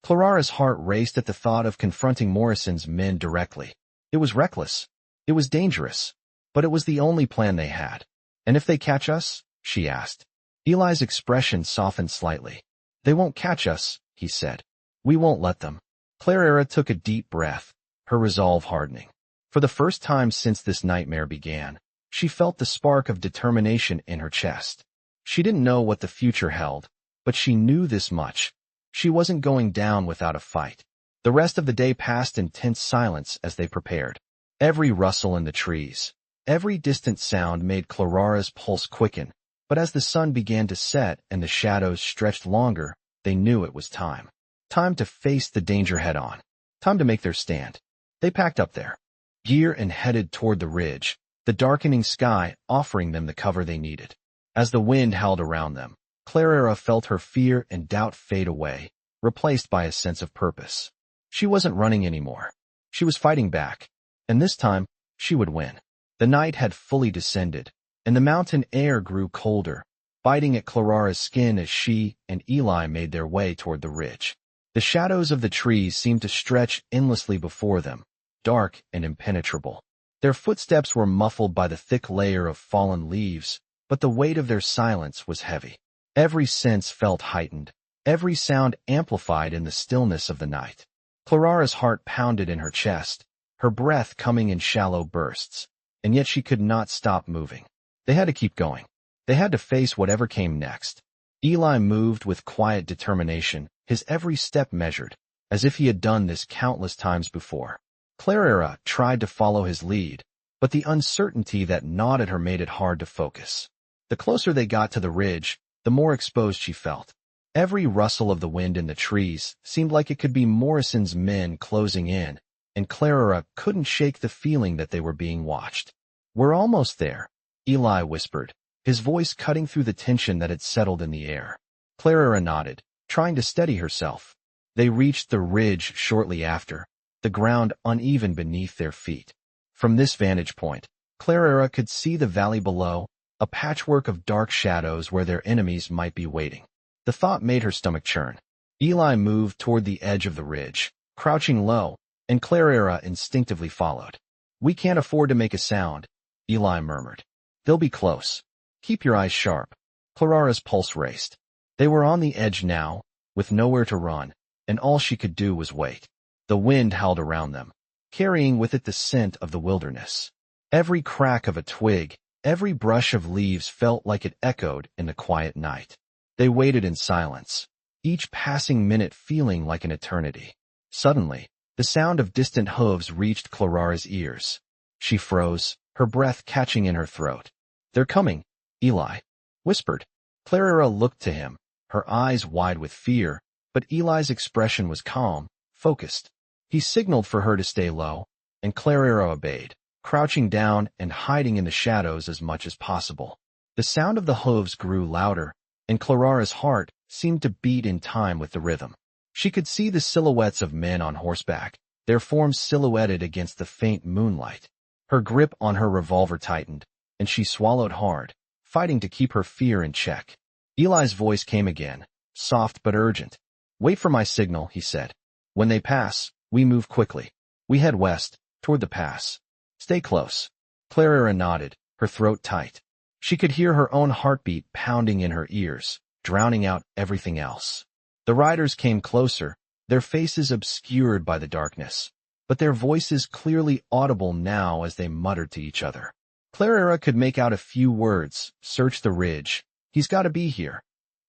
Claraara's heart raced at the thought of confronting Morrison's men directly. It was reckless. It was dangerous. But it was the only plan they had. And if they catch us? She asked. Eli's expression softened slightly. They won't catch us, he said. We won't let them. Claraara took a deep breath, her resolve hardening. For the first time since this nightmare began, she felt the spark of determination in her chest. She didn't know what the future held, but she knew this much. She wasn't going down without a fight. The rest of the day passed in tense silence as they prepared. Every rustle in the trees, every distant sound made Claraara's pulse quicken, but as the sun began to set and the shadows stretched longer, they knew it was time. Time to face the danger head-on. Time to make their stand. They packed up their gear and headed toward the ridge, the darkening sky offering them the cover they needed. As the wind howled around them, Claraara felt her fear and doubt fade away, replaced by a sense of purpose. She wasn't running anymore. She was fighting back, and this time, she would win. The night had fully descended, and the mountain air grew colder, biting at Claraara's skin as she and Eli made their way toward the ridge. The shadows of the trees seemed to stretch endlessly before them, dark and impenetrable. Their footsteps were muffled by the thick layer of fallen leaves, but the weight of their silence was heavy. Every sense felt heightened, every sound amplified in the stillness of the night. Claraara's heart pounded in her chest, her breath coming in shallow bursts, and yet she could not stop moving. They had to keep going. They had to face whatever came next. Eli moved with quiet determination, his every step measured, as if he had done this countless times before. Claraara tried to follow his lead, but the uncertainty that gnawed at her made it hard to focus. The closer they got to the ridge, the more exposed she felt. Every rustle of the wind in the trees seemed like it could be Morrison's men closing in, and Claraara couldn't shake the feeling that they were being watched. "We're almost there," Eli whispered, his voice cutting through the tension that had settled in the air. Claraara nodded, trying to steady herself. They reached the ridge shortly after, the ground uneven beneath their feet. From this vantage point, Claraara could see the valley below, a patchwork of dark shadows where their enemies might be waiting. The thought made her stomach churn. Eli moved toward the edge of the ridge, crouching low, and Claraara instinctively followed. "We can't afford to make a sound," Eli murmured. "They'll be close. Keep your eyes sharp." Claraara's pulse raced. They were on the edge now, with nowhere to run, and all she could do was wait. The wind howled around them, carrying with it the scent of the wilderness. Every crack of a twig, every brush of leaves felt like it echoed in the quiet night. They waited in silence, each passing minute feeling like an eternity. Suddenly, the sound of distant hooves reached Claraara's ears. She froze, her breath catching in her throat. "They're coming," Eli whispered. Claraara looked to him, her eyes wide with fear, but Eli's expression was calm, focused. He signaled for her to stay low, and Claraara obeyed, crouching down and hiding in the shadows as much as possible. The sound of the hooves grew louder, and Claraara's heart seemed to beat in time with the rhythm. She could see the silhouettes of men on horseback, their forms silhouetted against the faint moonlight. Her grip on her revolver tightened, and she swallowed hard, fighting to keep her fear in check. Eli's voice came again, soft but urgent. "Wait for my signal," he said. "When they pass, we move quickly. We head west, toward the pass. Stay close." Claraara nodded, her throat tight. She could hear her own heartbeat pounding in her ears, drowning out everything else. The riders came closer, their faces obscured by the darkness, but their voices clearly audible now as they muttered to each other. Claraara could make out a few words: "Search the ridge. He's got to be here."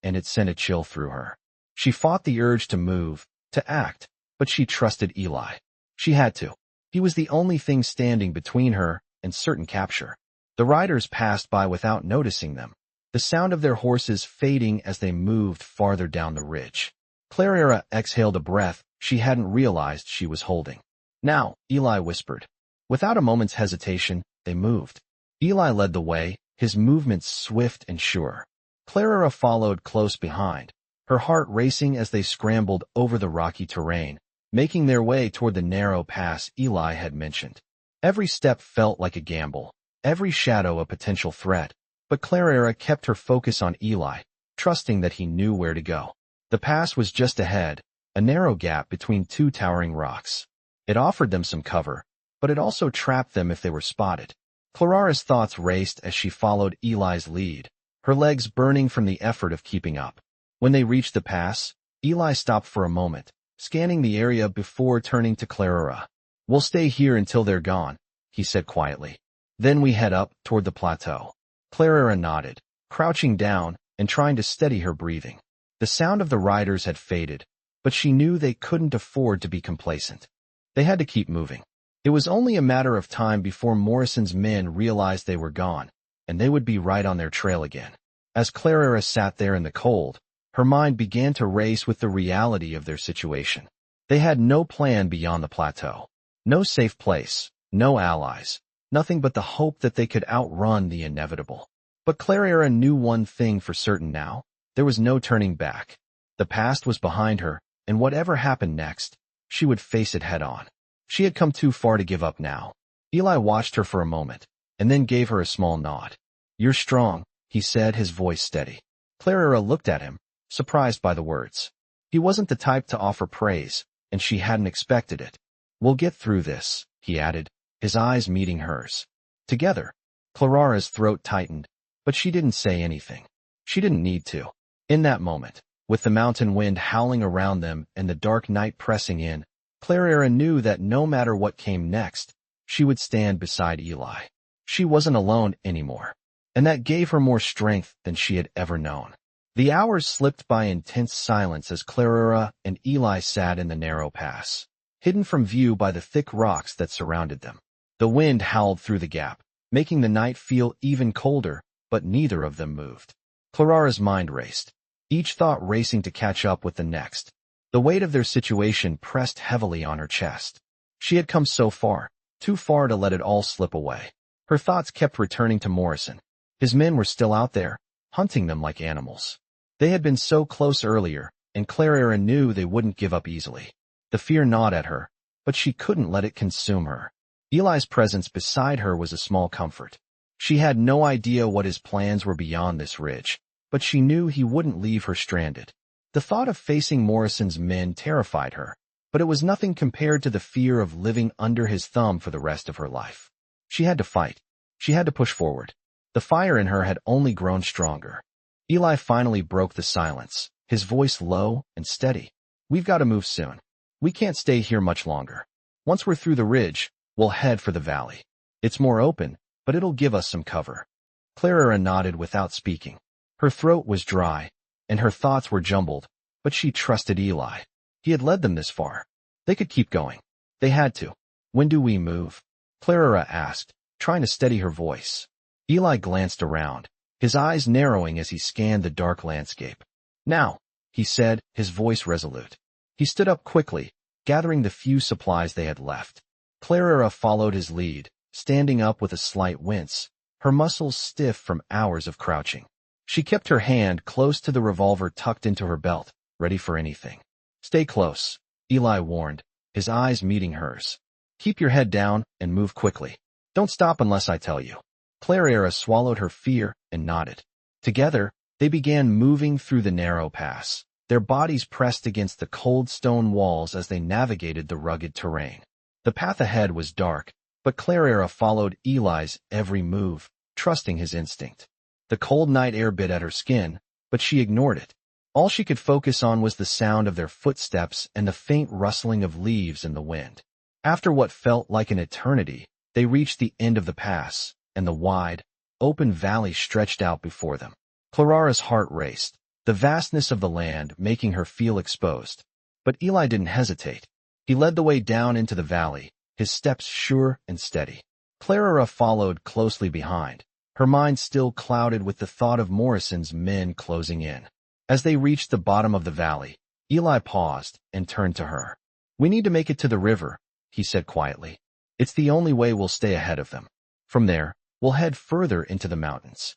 And it sent a chill through her. She fought the urge to move, to act, but she trusted Eli. She had to. He was the only thing standing between her and certain capture. The riders passed by without noticing them, the sound of their horses fading as they moved farther down the ridge. Claraara exhaled a breath she hadn't realized she was holding. "Now," Eli whispered. Without a moment's hesitation, they moved. Eli led the way, his movements swift and sure. Claraara followed close behind, her heart racing as they scrambled over the rocky terrain, making their way toward the narrow pass Eli had mentioned. Every step felt like a gamble, every shadow a potential threat, but Claraara kept her focus on Eli, trusting that he knew where to go. The pass was just ahead, a narrow gap between two towering rocks. It offered them some cover, but it also trapped them if they were spotted. Claraara's thoughts raced as she followed Eli's lead, her legs burning from the effort of keeping up. When they reached the pass, Eli stopped for a moment, scanning the area before turning to Claraara. "We'll stay here until they're gone," he said quietly. "Then we head up toward the plateau." Claraara nodded, crouching down and trying to steady her breathing. The sound of the riders had faded, but she knew they couldn't afford to be complacent. They had to keep moving. It was only a matter of time before Morrison's men realized they were gone, and they would be right on their trail again. As Claraara sat there in the cold, her mind began to race with the reality of their situation. They had no plan beyond the plateau, no safe place, no allies, nothing but the hope that they could outrun the inevitable. But Claraara knew one thing for certain now: there was no turning back. The past was behind her, and whatever happened next, she would face it head-on. She had come too far to give up now. Eli watched her for a moment, and then gave her a small nod. "You're strong," he said, his voice steady. Claraara looked at him, surprised by the words. He wasn't the type to offer praise, and she hadn't expected it. We'll get through this, he added, his eyes meeting hers. Together, Claraara's throat tightened, but she didn't say anything. She didn't need to. In that moment, with the mountain wind howling around them and the dark night pressing in, Claraara knew that no matter what came next, she would stand beside Eli. She wasn't alone anymore, and that gave her more strength than she had ever known. The hours slipped by in tense silence as Claraara and Eli sat in the narrow pass, hidden from view by the thick rocks that surrounded them. The wind howled through the gap, making the night feel even colder, but neither of them moved. Claraara's mind raced, each thought racing to catch up with the next. The weight of their situation pressed heavily on her chest. She had come so far, too far to let it all slip away. Her thoughts kept returning to Morrison. His men were still out there, hunting them like animals. They had been so close earlier, and Claraara knew they wouldn't give up easily. The fear gnawed at her, but she couldn't let it consume her. Eli's presence beside her was a small comfort. She had no idea what his plans were beyond this ridge, but she knew he wouldn't leave her stranded. The thought of facing Morrison's men terrified her, but it was nothing compared to the fear of living under his thumb for the rest of her life. She had to fight. She had to push forward. The fire in her had only grown stronger. Eli finally broke the silence, his voice low and steady. We've got to move soon. We can't stay here much longer. Once we're through the ridge, we'll head for the valley. It's more open, but it'll give us some cover. Claraara nodded without speaking. Her throat was dry, and her thoughts were jumbled, but she trusted Eli. He had led them this far. They could keep going. They had to. When do we move? Claraara asked, trying to steady her voice. Eli glanced around, his eyes narrowing as he scanned the dark landscape. Now, he said, his voice resolute. He stood up quickly, gathering the few supplies they had left. Claraara followed his lead, standing up with a slight wince, her muscles stiff from hours of crouching. She kept her hand close to the revolver tucked into her belt, ready for anything. Stay close, Eli warned, his eyes meeting hers. Keep your head down and move quickly. Don't stop unless I tell you. Claraara swallowed her fear and nodded. Together, they began moving through the narrow pass, their bodies pressed against the cold stone walls as they navigated the rugged terrain. The path ahead was dark, but Claraara followed Eli's every move, trusting his instinct. The cold night air bit at her skin, but she ignored it. All she could focus on was the sound of their footsteps and the faint rustling of leaves in the wind. After what felt like an eternity, they reached the end of the pass, and the wide, open valley stretched out before them. Claraara's heart raced, the vastness of the land making her feel exposed. But Eli didn't hesitate. He led the way down into the valley, his steps sure and steady. Claraara followed closely behind, her mind still clouded with the thought of Morrison's men closing in. As they reached the bottom of the valley, Eli paused and turned to her. We need to make it to the river, he said quietly. It's the only way we'll stay ahead of them. From there, we'll head further into the mountains.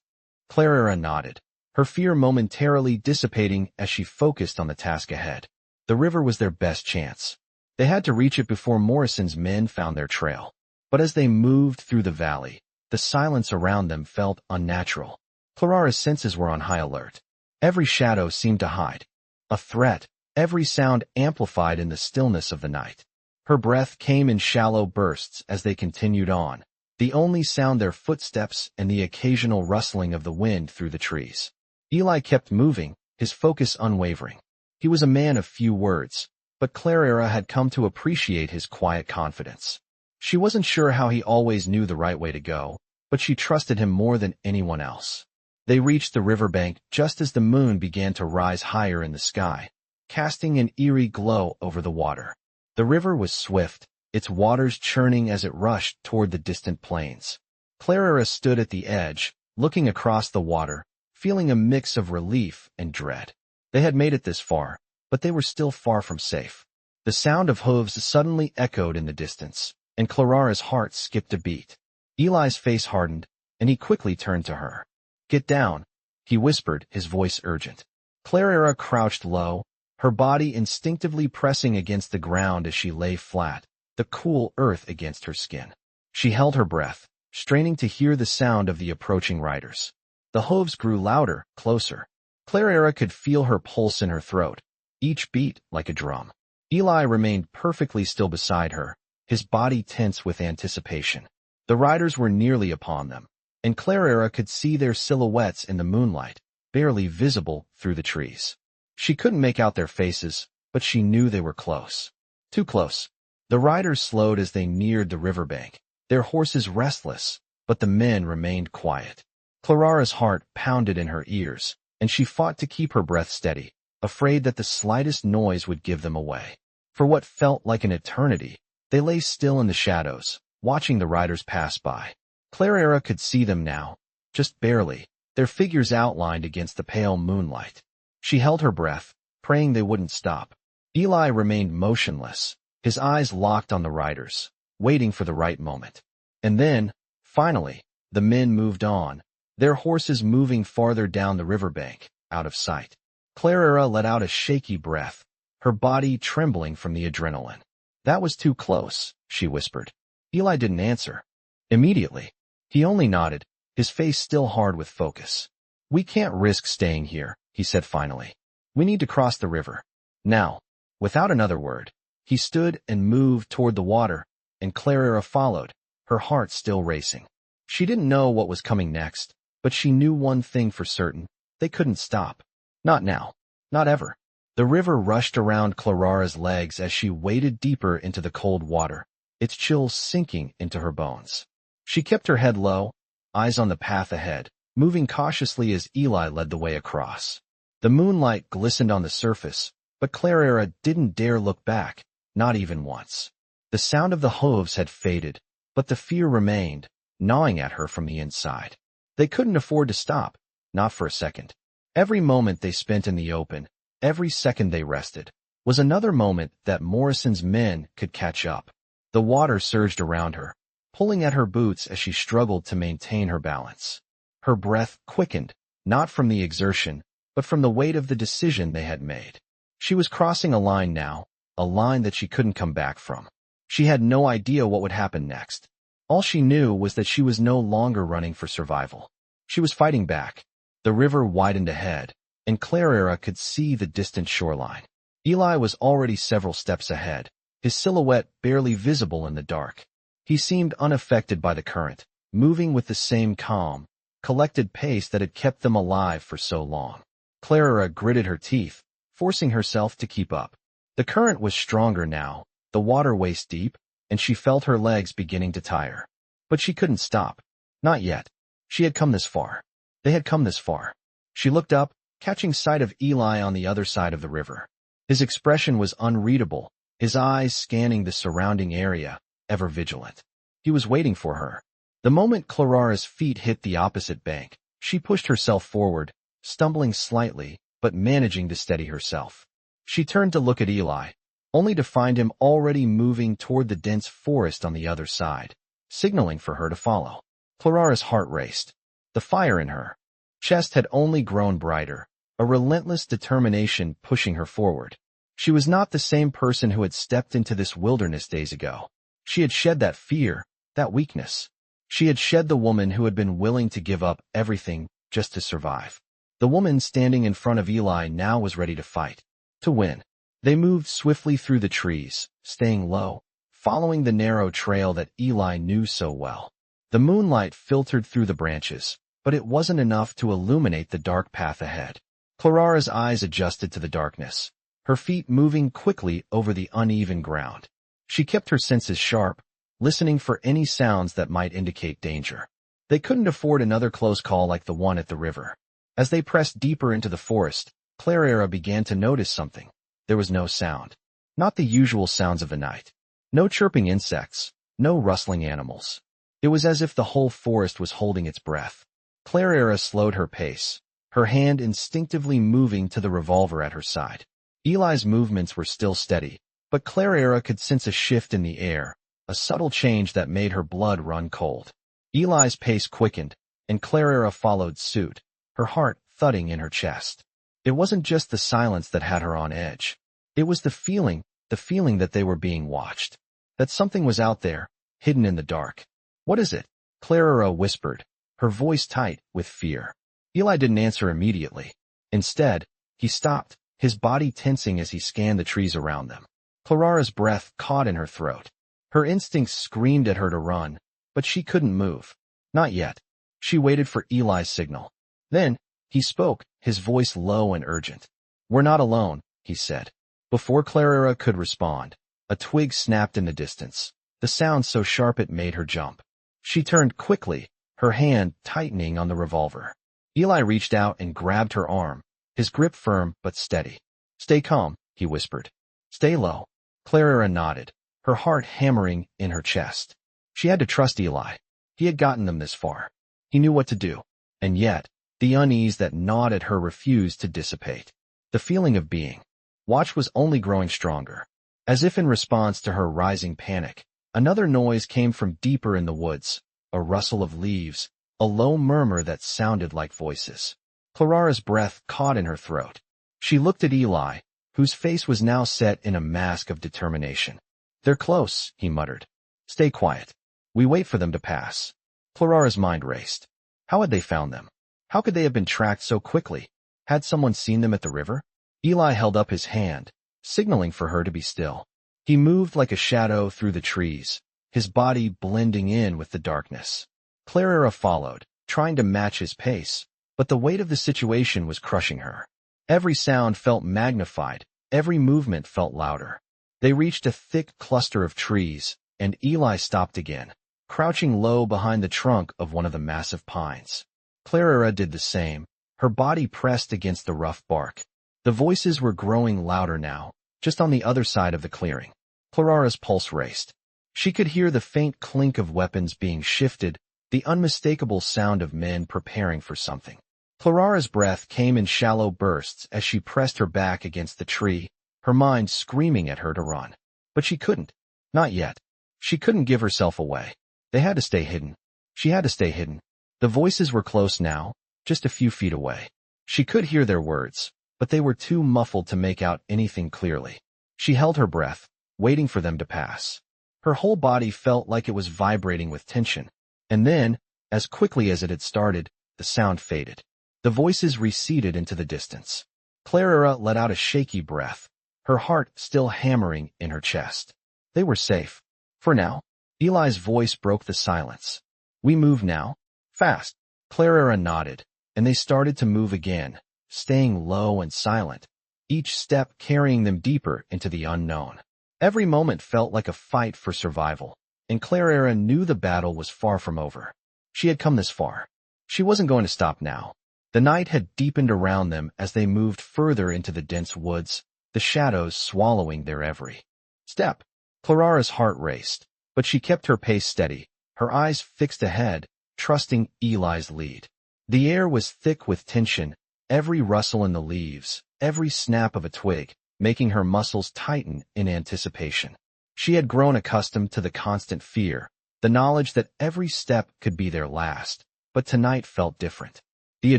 Claraara nodded, her fear momentarily dissipating as she focused on the task ahead. The river was their best chance. They had to reach it before Morrison's men found their trail. But as they moved through the valley, the silence around them felt unnatural. Claraara's senses were on high alert. Every shadow seemed to hide a threat, every sound amplified in the stillness of the night. Her breath came in shallow bursts as they continued on, the only sound their footsteps and the occasional rustling of the wind through the trees. Eli kept moving, his focus unwavering. He was a man of few words, but Claraara had come to appreciate his quiet confidence. She wasn't sure how he always knew the right way to go, but she trusted him more than anyone else. They reached the riverbank just as the moon began to rise higher in the sky, casting an eerie glow over the water. The river was swift, its waters churning as it rushed toward the distant plains. Claraara stood at the edge, looking across the water, feeling a mix of relief and dread. They had made it this far, but they were still far from safe. The sound of hooves suddenly echoed in the distance, and Claraara's heart skipped a beat. Eli's face hardened, and he quickly turned to her. Get down, he whispered, his voice urgent. Claraara crouched low, her body instinctively pressing against the ground as she lay flat, the cool earth against her skin. She held her breath, straining to hear the sound of the approaching riders. The hooves grew louder, closer. Claraara could feel her pulse in her throat, each beat like a drum. Eli remained perfectly still beside her, his body tense with anticipation. The riders were nearly upon them, and Claraara could see their silhouettes in the moonlight, barely visible through the trees. She couldn't make out their faces, but she knew they were close. Too close. The riders slowed as they neared the riverbank, their horses restless, but the men remained quiet. Claraara's heart pounded in her ears, and she fought to keep her breath steady, afraid that the slightest noise would give them away. For what felt like an eternity, they lay still in the shadows, watching the riders pass by. Claraara could see them now, just barely, their figures outlined against the pale moonlight. She held her breath, praying they wouldn't stop. Eli remained motionless, his eyes locked on the riders, waiting for the right moment. And then, finally, the men moved on, their horses moving farther down the riverbank, out of sight. Claraara let out a shaky breath, her body trembling from the adrenaline. "That was too close," she whispered. Eli didn't answer. Immediately, he only nodded, his face still hard with focus. "We can't risk staying here," he said finally. "We need to cross the river. Now." Without another word, he stood and moved toward the water, and Claraara followed, her heart still racing. She didn't know what was coming next, but she knew one thing for certain: they couldn't stop. Not now. Not ever. The river rushed around Claraara's legs as she waded deeper into the cold water, its chills sinking into her bones. She kept her head low, eyes on the path ahead, moving cautiously as Eli led the way across. The moonlight glistened on the surface, but Claraara didn't dare look back, not even once. The sound of the hooves had faded, but the fear remained, gnawing at her from the inside. They couldn't afford to stop, not for a second. Every moment they spent in the open, every second they rested, was another moment that Morrison's men could catch up. The water surged around her, pulling at her boots as she struggled to maintain her balance. Her breath quickened, not from the exertion, but from the weight of the decision they had made. She was crossing a line now, a line that she couldn't come back from. She had no idea what would happen next. All she knew was that she was no longer running for survival. She was fighting back. The river widened ahead, and Claraara could see the distant shoreline. Eli was already several steps ahead, his silhouette barely visible in the dark. He seemed unaffected by the current, moving with the same calm, collected pace that had kept them alive for so long. Claraara gritted her teeth, forcing herself to keep up. The current was stronger now, the water waist-deep, and she felt her legs beginning to tire. But she couldn't stop. Not yet. She had come this far. They had come this far. She looked up, catching sight of Eli on the other side of the river. His expression was unreadable, his eyes scanning the surrounding area, ever vigilant. He was waiting for her. The moment Claraara's feet hit the opposite bank, she pushed herself forward, stumbling slightly, but managing to steady herself. She turned to look at Eli, only to find him already moving toward the dense forest on the other side, signaling for her to follow. Claraara's heart raced. The fire in her chest had only grown brighter, a relentless determination pushing her forward. She was not the same person who had stepped into this wilderness days ago. She had shed that fear, that weakness. She had shed the woman who had been willing to give up everything just to survive. The woman standing in front of Eli now was ready to fight, to win. They moved swiftly through the trees, staying low, following the narrow trail that Eli knew so well. The moonlight filtered through the branches, but it wasn't enough to illuminate the dark path ahead. Claraara's eyes adjusted to the darkness, her feet moving quickly over the uneven ground. She kept her senses sharp, listening for any sounds that might indicate danger. They couldn't afford another close call like the one at the river. As they pressed deeper into the forest, Claraara began to notice something. There was no sound. Not the usual sounds of the night. No chirping insects, no rustling animals. It was as if the whole forest was holding its breath. Claraara slowed her pace, her hand instinctively moving to the revolver at her side. Eli's movements were still steady, but Claraara could sense a shift in the air, a subtle change that made her blood run cold. Eli's pace quickened, and Claraara followed suit, her heart thudding in her chest. It wasn't just the silence that had her on edge. It was the feeling that they were being watched, that something was out there, hidden in the dark. "What is it?" Claraara whispered, her voice tight with fear. Eli didn't answer immediately. Instead, he stopped, his body tensing as he scanned the trees around them. Claraara's breath caught in her throat. Her instincts screamed at her to run, but she couldn't move. Not yet. She waited for Eli's signal. Then, he spoke, his voice low and urgent. "We're not alone," he said. Before Claraara could respond, a twig snapped in the distance, the sound so sharp it made her jump. She turned quickly, her hand tightening on the revolver. Eli reached out and grabbed her arm, his grip firm but steady. "Stay calm," he whispered. "Stay low." Claraara nodded, her heart hammering in her chest. She had to trust Eli. He had gotten them this far. He knew what to do. And yet, the unease that gnawed at her refused to dissipate. The feeling of being watched was only growing stronger. As if in response to her rising panic, another noise came from deeper in the woods, a rustle of leaves, a low murmur that sounded like voices. Claraara's breath caught in her throat. She looked at Eli, whose face was now set in a mask of determination. "They're close," he muttered. "Stay quiet. We wait for them to pass." Claraara's mind raced. How had they found them? How could they have been tracked so quickly? Had someone seen them at the river? Eli held up his hand, signaling for her to be still. He moved like a shadow through the trees, his body blending in with the darkness. Claraara followed, trying to match his pace, but the weight of the situation was crushing her. Every sound felt magnified, every movement felt louder. They reached a thick cluster of trees, and Eli stopped again, crouching low behind the trunk of one of the massive pines. Claraara did the same, her body pressed against the rough bark. The voices were growing louder now, just on the other side of the clearing. Claraara's pulse raced. She could hear the faint clink of weapons being shifted, the unmistakable sound of men preparing for something. Claraara's breath came in shallow bursts as she pressed her back against the tree, her mind screaming at her to run. But she couldn't. Not yet. She couldn't give herself away. They had to stay hidden. She had to stay hidden. The voices were close now, just a few feet away. She could hear their words, but they were too muffled to make out anything clearly. She held her breath, waiting for them to pass. Her whole body felt like it was vibrating with tension. And then, as quickly as it had started, the sound faded. The voices receded into the distance. Claraara let out a shaky breath, her heart still hammering in her chest. They were safe. For now. Eli's voice broke the silence. "We move now?" "Fast." Claraara nodded, and they started to move again, staying low and silent, each step carrying them deeper into the unknown. Every moment felt like a fight for survival, and Claraara knew the battle was far from over. She had come this far. She wasn't going to stop now. The night had deepened around them as they moved further into the dense woods, the shadows swallowing their every step. Claraara's heart raced, but she kept her pace steady, her eyes fixed ahead, trusting Eli's lead. The air was thick with tension, every rustle in the leaves, every snap of a twig, making her muscles tighten in anticipation. She had grown accustomed to the constant fear, the knowledge that every step could be their last, but tonight felt different. The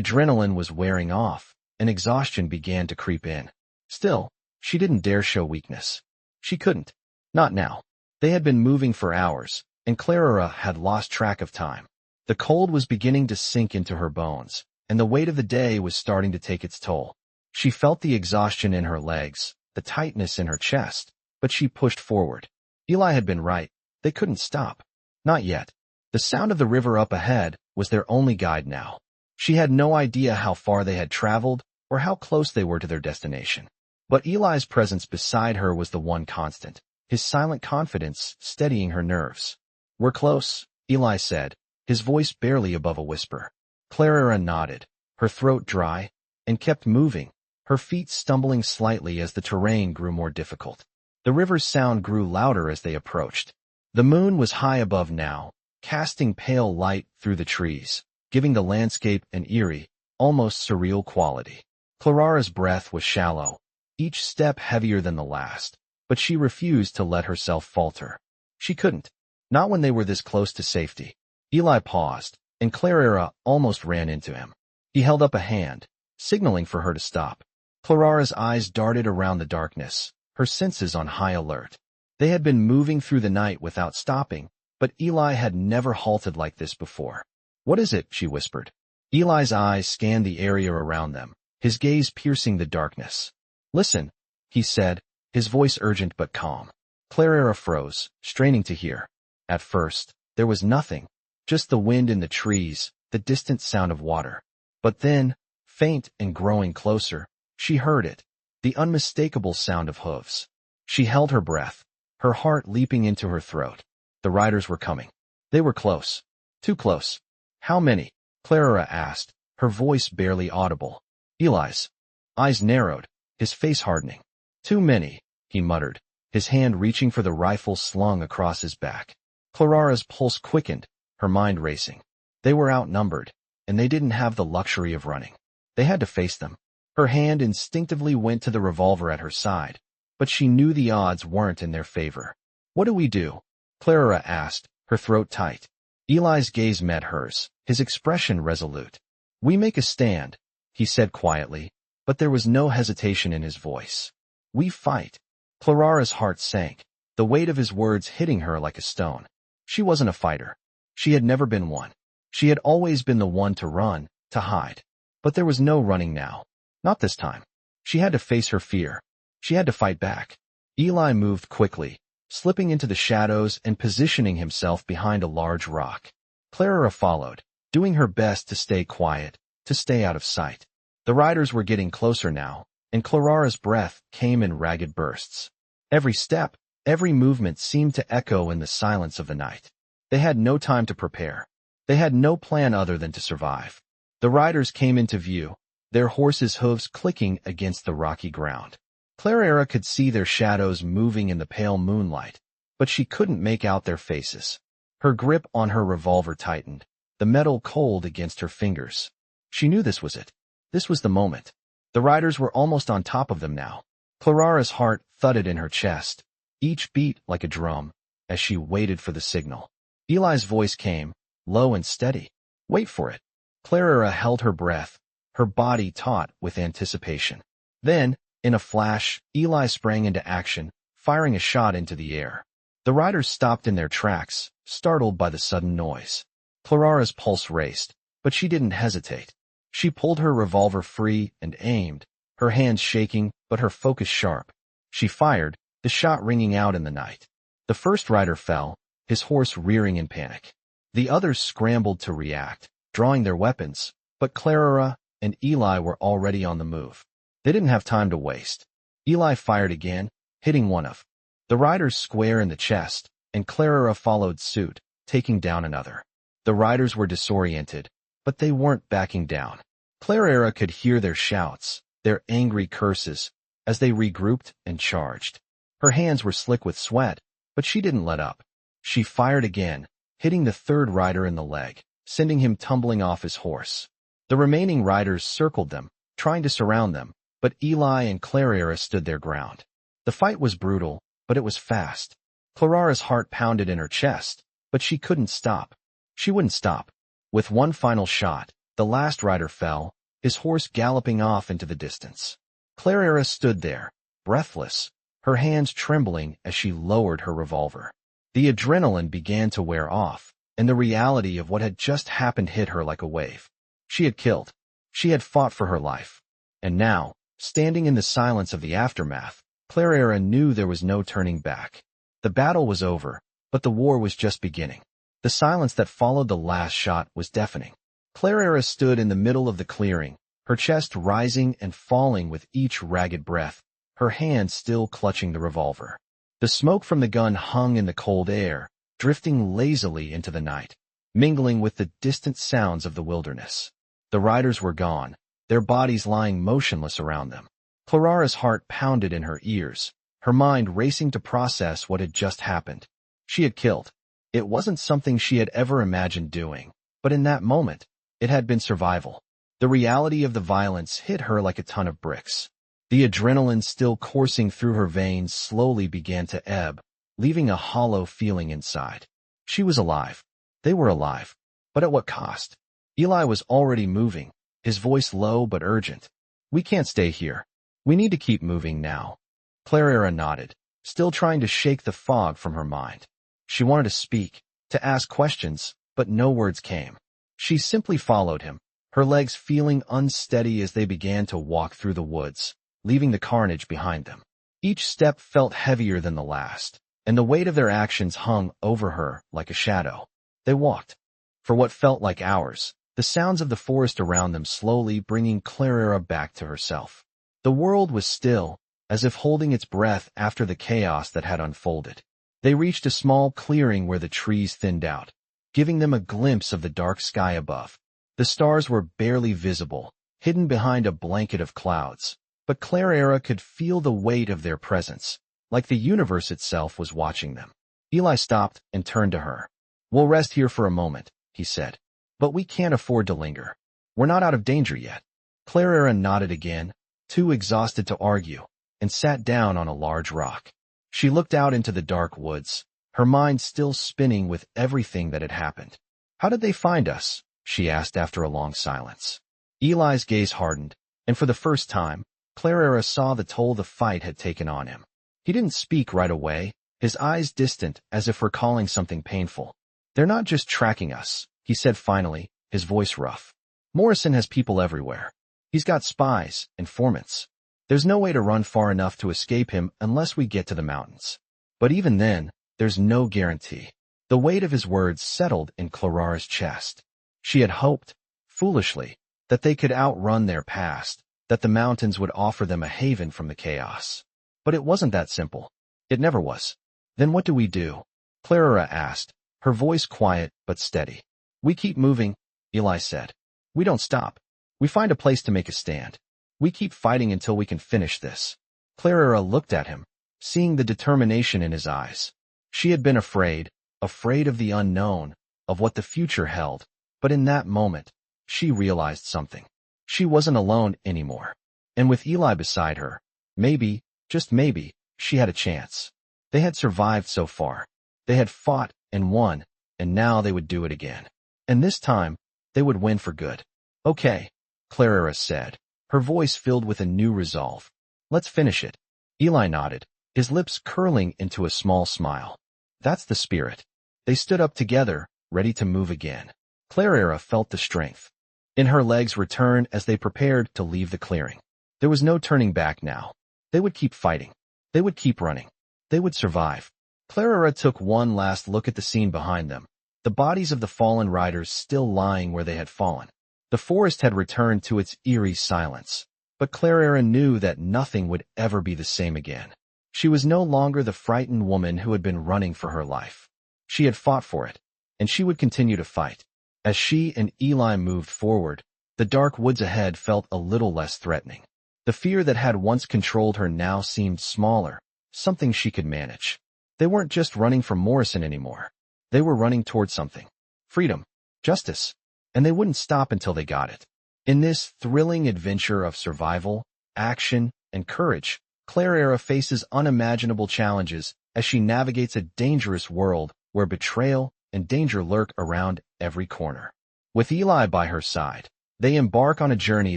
adrenaline was wearing off, and exhaustion began to creep in. Still, she didn't dare show weakness. She couldn't. Not now. They had been moving for hours, and Claraara had lost track of time. The cold was beginning to sink into her bones, and the weight of the day was starting to take its toll. She felt the exhaustion in her legs, the tightness in her chest, but she pushed forward. Eli had been right. They couldn't stop. Not yet. The sound of the river up ahead was their only guide now. She had no idea how far they had traveled or how close they were to their destination. But Eli's presence beside her was the one constant, his silent confidence steadying her nerves. "We're close," Eli said, his voice barely above a whisper. Claraara nodded, her throat dry, and kept moving, her feet stumbling slightly as the terrain grew more difficult. The river's sound grew louder as they approached. The moon was high above now, casting pale light through the trees, giving the landscape an eerie, almost surreal quality. Claraara's breath was shallow, each step heavier than the last, but she refused to let herself falter. She couldn't. Not when they were this close to safety. Eli paused, and Claraara almost ran into him. He held up a hand, signaling for her to stop. Claraara's eyes darted around the darkness, her senses on high alert. They had been moving through the night without stopping, but Eli had never halted like this before. "What is it?" she whispered. Eli's eyes scanned the area around them, his gaze piercing the darkness. "Listen," he said, his voice urgent but calm. Claraara froze, straining to hear. At first, there was nothing, just the wind in the trees, the distant sound of water. But then, faint and growing closer, she heard it, the unmistakable sound of hooves. She held her breath, her heart leaping into her throat. The riders were coming. They were close. Too close. "How many?" Claraara asked, her voice barely audible. Eli's eyes narrowed, his face hardening. "Too many," he muttered, his hand reaching for the rifle slung across his back. Claraara's pulse quickened, her mind racing. They were outnumbered, and they didn't have the luxury of running. They had to face them. Her hand instinctively went to the revolver at her side, but she knew the odds weren't in their favor. "What do we do?" Claraara asked, her throat tight. Eli's gaze met hers, his expression resolute. "We make a stand," he said quietly, but there was no hesitation in his voice. "We fight." Claraara's heart sank, the weight of his words hitting her like a stone. She wasn't a fighter. She had never been one. She had always been the one to run, to hide. But there was no running now. Not this time. She had to face her fear. She had to fight back. Eli moved quickly, slipping into the shadows and positioning himself behind a large rock. Claraara followed, doing her best to stay quiet, to stay out of sight. The riders were getting closer now, and Claraara's breath came in ragged bursts. Every step, every movement seemed to echo in the silence of the night. They had no time to prepare. They had no plan other than to survive. The riders came into view, their horses' hooves clicking against the rocky ground. Claraara could see their shadows moving in the pale moonlight, but she couldn't make out their faces. Her grip on her revolver tightened, the metal cold against her fingers. She knew this was it. This was the moment. The riders were almost on top of them now. Claraara's heart thudded in her chest, each beat like a drum, as she waited for the signal. Eli's voice came, low and steady. "Wait for it." Claraara held her breath, her body taut with anticipation. Then, in a flash, Eli sprang into action, firing a shot into the air. The riders stopped in their tracks, startled by the sudden noise. Claraara's pulse raced, but she didn't hesitate. She pulled her revolver free and aimed, her hands shaking but her focus sharp. She fired, the shot ringing out in the night. The first rider fell, his horse rearing in panic. The others scrambled to react, drawing their weapons, but Claraara and Eli were already on the move. They didn't have time to waste. Eli fired again, hitting one of the riders square in the chest, and Claraara followed suit, taking down another. The riders were disoriented, but they weren't backing down. Claraara could hear their shouts, their angry curses, as they regrouped and charged. Her hands were slick with sweat, but she didn't let up. She fired again, hitting the third rider in the leg, sending him tumbling off his horse. The remaining riders circled them, trying to surround them, but Eli and Claraara stood their ground. The fight was brutal, but it was fast. Claraara's heart pounded in her chest, but she couldn't stop. She wouldn't stop. With one final shot, the last rider fell, his horse galloping off into the distance. Claraara stood there, breathless, her hands trembling as she lowered her revolver. The adrenaline began to wear off, and the reality of what had just happened hit her like a wave. She had killed. She had fought for her life. And now, standing in the silence of the aftermath, Claraara knew there was no turning back. The battle was over, but the war was just beginning. The silence that followed the last shot was deafening. Claraara stood in the middle of the clearing, her chest rising and falling with each ragged breath, her hand still clutching the revolver. The smoke from the gun hung in the cold air, drifting lazily into the night, mingling with the distant sounds of the wilderness. The riders were gone, their bodies lying motionless around them. Claraara's heart pounded in her ears, her mind racing to process what had just happened. She had killed. It wasn't something she had ever imagined doing, but in that moment, it had been survival. The reality of the violence hit her like a ton of bricks. The adrenaline still coursing through her veins slowly began to ebb, leaving a hollow feeling inside. She was alive. They were alive. But at what cost? Eli was already moving, his voice low but urgent. "We can't stay here. We need to keep moving now." Claraara nodded, still trying to shake the fog from her mind. She wanted to speak, to ask questions, but no words came. She simply followed him, her legs feeling unsteady as they began to walk through the woods, leaving the carnage behind them. Each step felt heavier than the last, and the weight of their actions hung over her like a shadow. They walked for what felt like hours, the sounds of the forest around them slowly bringing Claraara back to herself. The world was still, as if holding its breath after the chaos that had unfolded. They reached a small clearing where the trees thinned out, giving them a glimpse of the dark sky above. The stars were barely visible, hidden behind a blanket of clouds, but Claraara could feel the weight of their presence, like the universe itself was watching them. Eli stopped and turned to her. "We'll rest here for a moment," he said. "But we can't afford to linger. We're not out of danger yet." Claraara nodded again, too exhausted to argue, and sat down on a large rock. She looked out into the dark woods, her mind still spinning with everything that had happened. "How did they find us?" she asked after a long silence. Eli's gaze hardened, and for the first time, Claraara saw the toll the fight had taken on him. He didn't speak right away, his eyes distant as if recalling something painful. "They're not just tracking us," he said finally, his voice rough. "Morrison has people everywhere. He's got spies, informants. There's no way to run far enough to escape him unless we get to the mountains. But even then, there's no guarantee." The weight of his words settled in Claraara's chest. She had hoped, foolishly, that they could outrun their past, that the mountains would offer them a haven from the chaos. But it wasn't that simple. It never was. "Then what do we do?" Claraara asked, her voice quiet but steady. "We keep moving," Eli said. "We don't stop. We find a place to make a stand. We keep fighting until we can finish this." Claraara looked at him, seeing the determination in his eyes. She had been afraid of the unknown, of what the future held, but in that moment, she realized something. She wasn't alone anymore. And with Eli beside her, maybe, just maybe, she had a chance. They had survived so far. They had fought and won, and now they would do it again. And this time, they would win for good. "Okay," Claraara said, her voice filled with a new resolve. "Let's finish it." Eli nodded, his lips curling into a small smile. "That's the spirit." They stood up together, ready to move again. Claraara felt the strength in her legs return as they prepared to leave the clearing. There was no turning back now. They would keep fighting. They would keep running. They would survive. Claraara took one last look at the scene behind them, the bodies of the fallen riders still lying where they had fallen. The forest had returned to its eerie silence, but Claraara knew that nothing would ever be the same again. She was no longer the frightened woman who had been running for her life. She had fought for it, and she would continue to fight. As she and Eli moved forward, the dark woods ahead felt a little less threatening. The fear that had once controlled her now seemed smaller, something she could manage. They weren't just running from Morrison anymore. They were running toward something. Freedom. Justice. And they wouldn't stop until they got it. In this thrilling adventure of survival, action, and courage, Claraara faces unimaginable challenges as she navigates a dangerous world where betrayal and danger lurk around every corner. With Eli by her side, they embark on a journey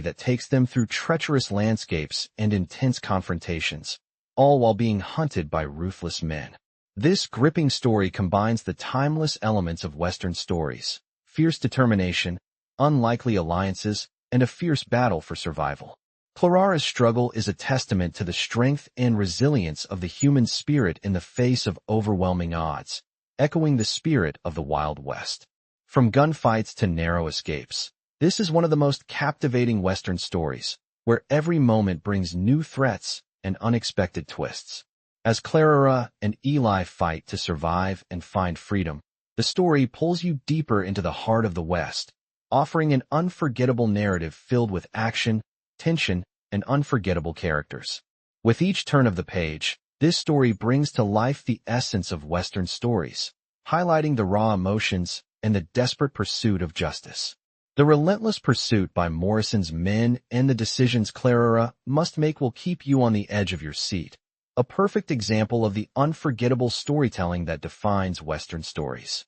that takes them through treacherous landscapes and intense confrontations, all while being hunted by ruthless men. This gripping story combines the timeless elements of Western stories: fierce determination, unlikely alliances, and a fierce battle for survival. Claraara's struggle is a testament to the strength and resilience of the human spirit in the face of overwhelming odds, echoing the spirit of the Wild West. From gunfights to narrow escapes, this is one of the most captivating Western stories, where every moment brings new threats and unexpected twists. As Claraara and Eli fight to survive and find freedom, the story pulls you deeper into the heart of the West, offering an unforgettable narrative filled with action, tension, and unforgettable characters. With each turn of the page, this story brings to life the essence of Western stories, highlighting the raw emotions and the desperate pursuit of justice. The relentless pursuit by Morrison's men and the decisions Claraara must make will keep you on the edge of your seat, a perfect example of the unforgettable storytelling that defines Western stories.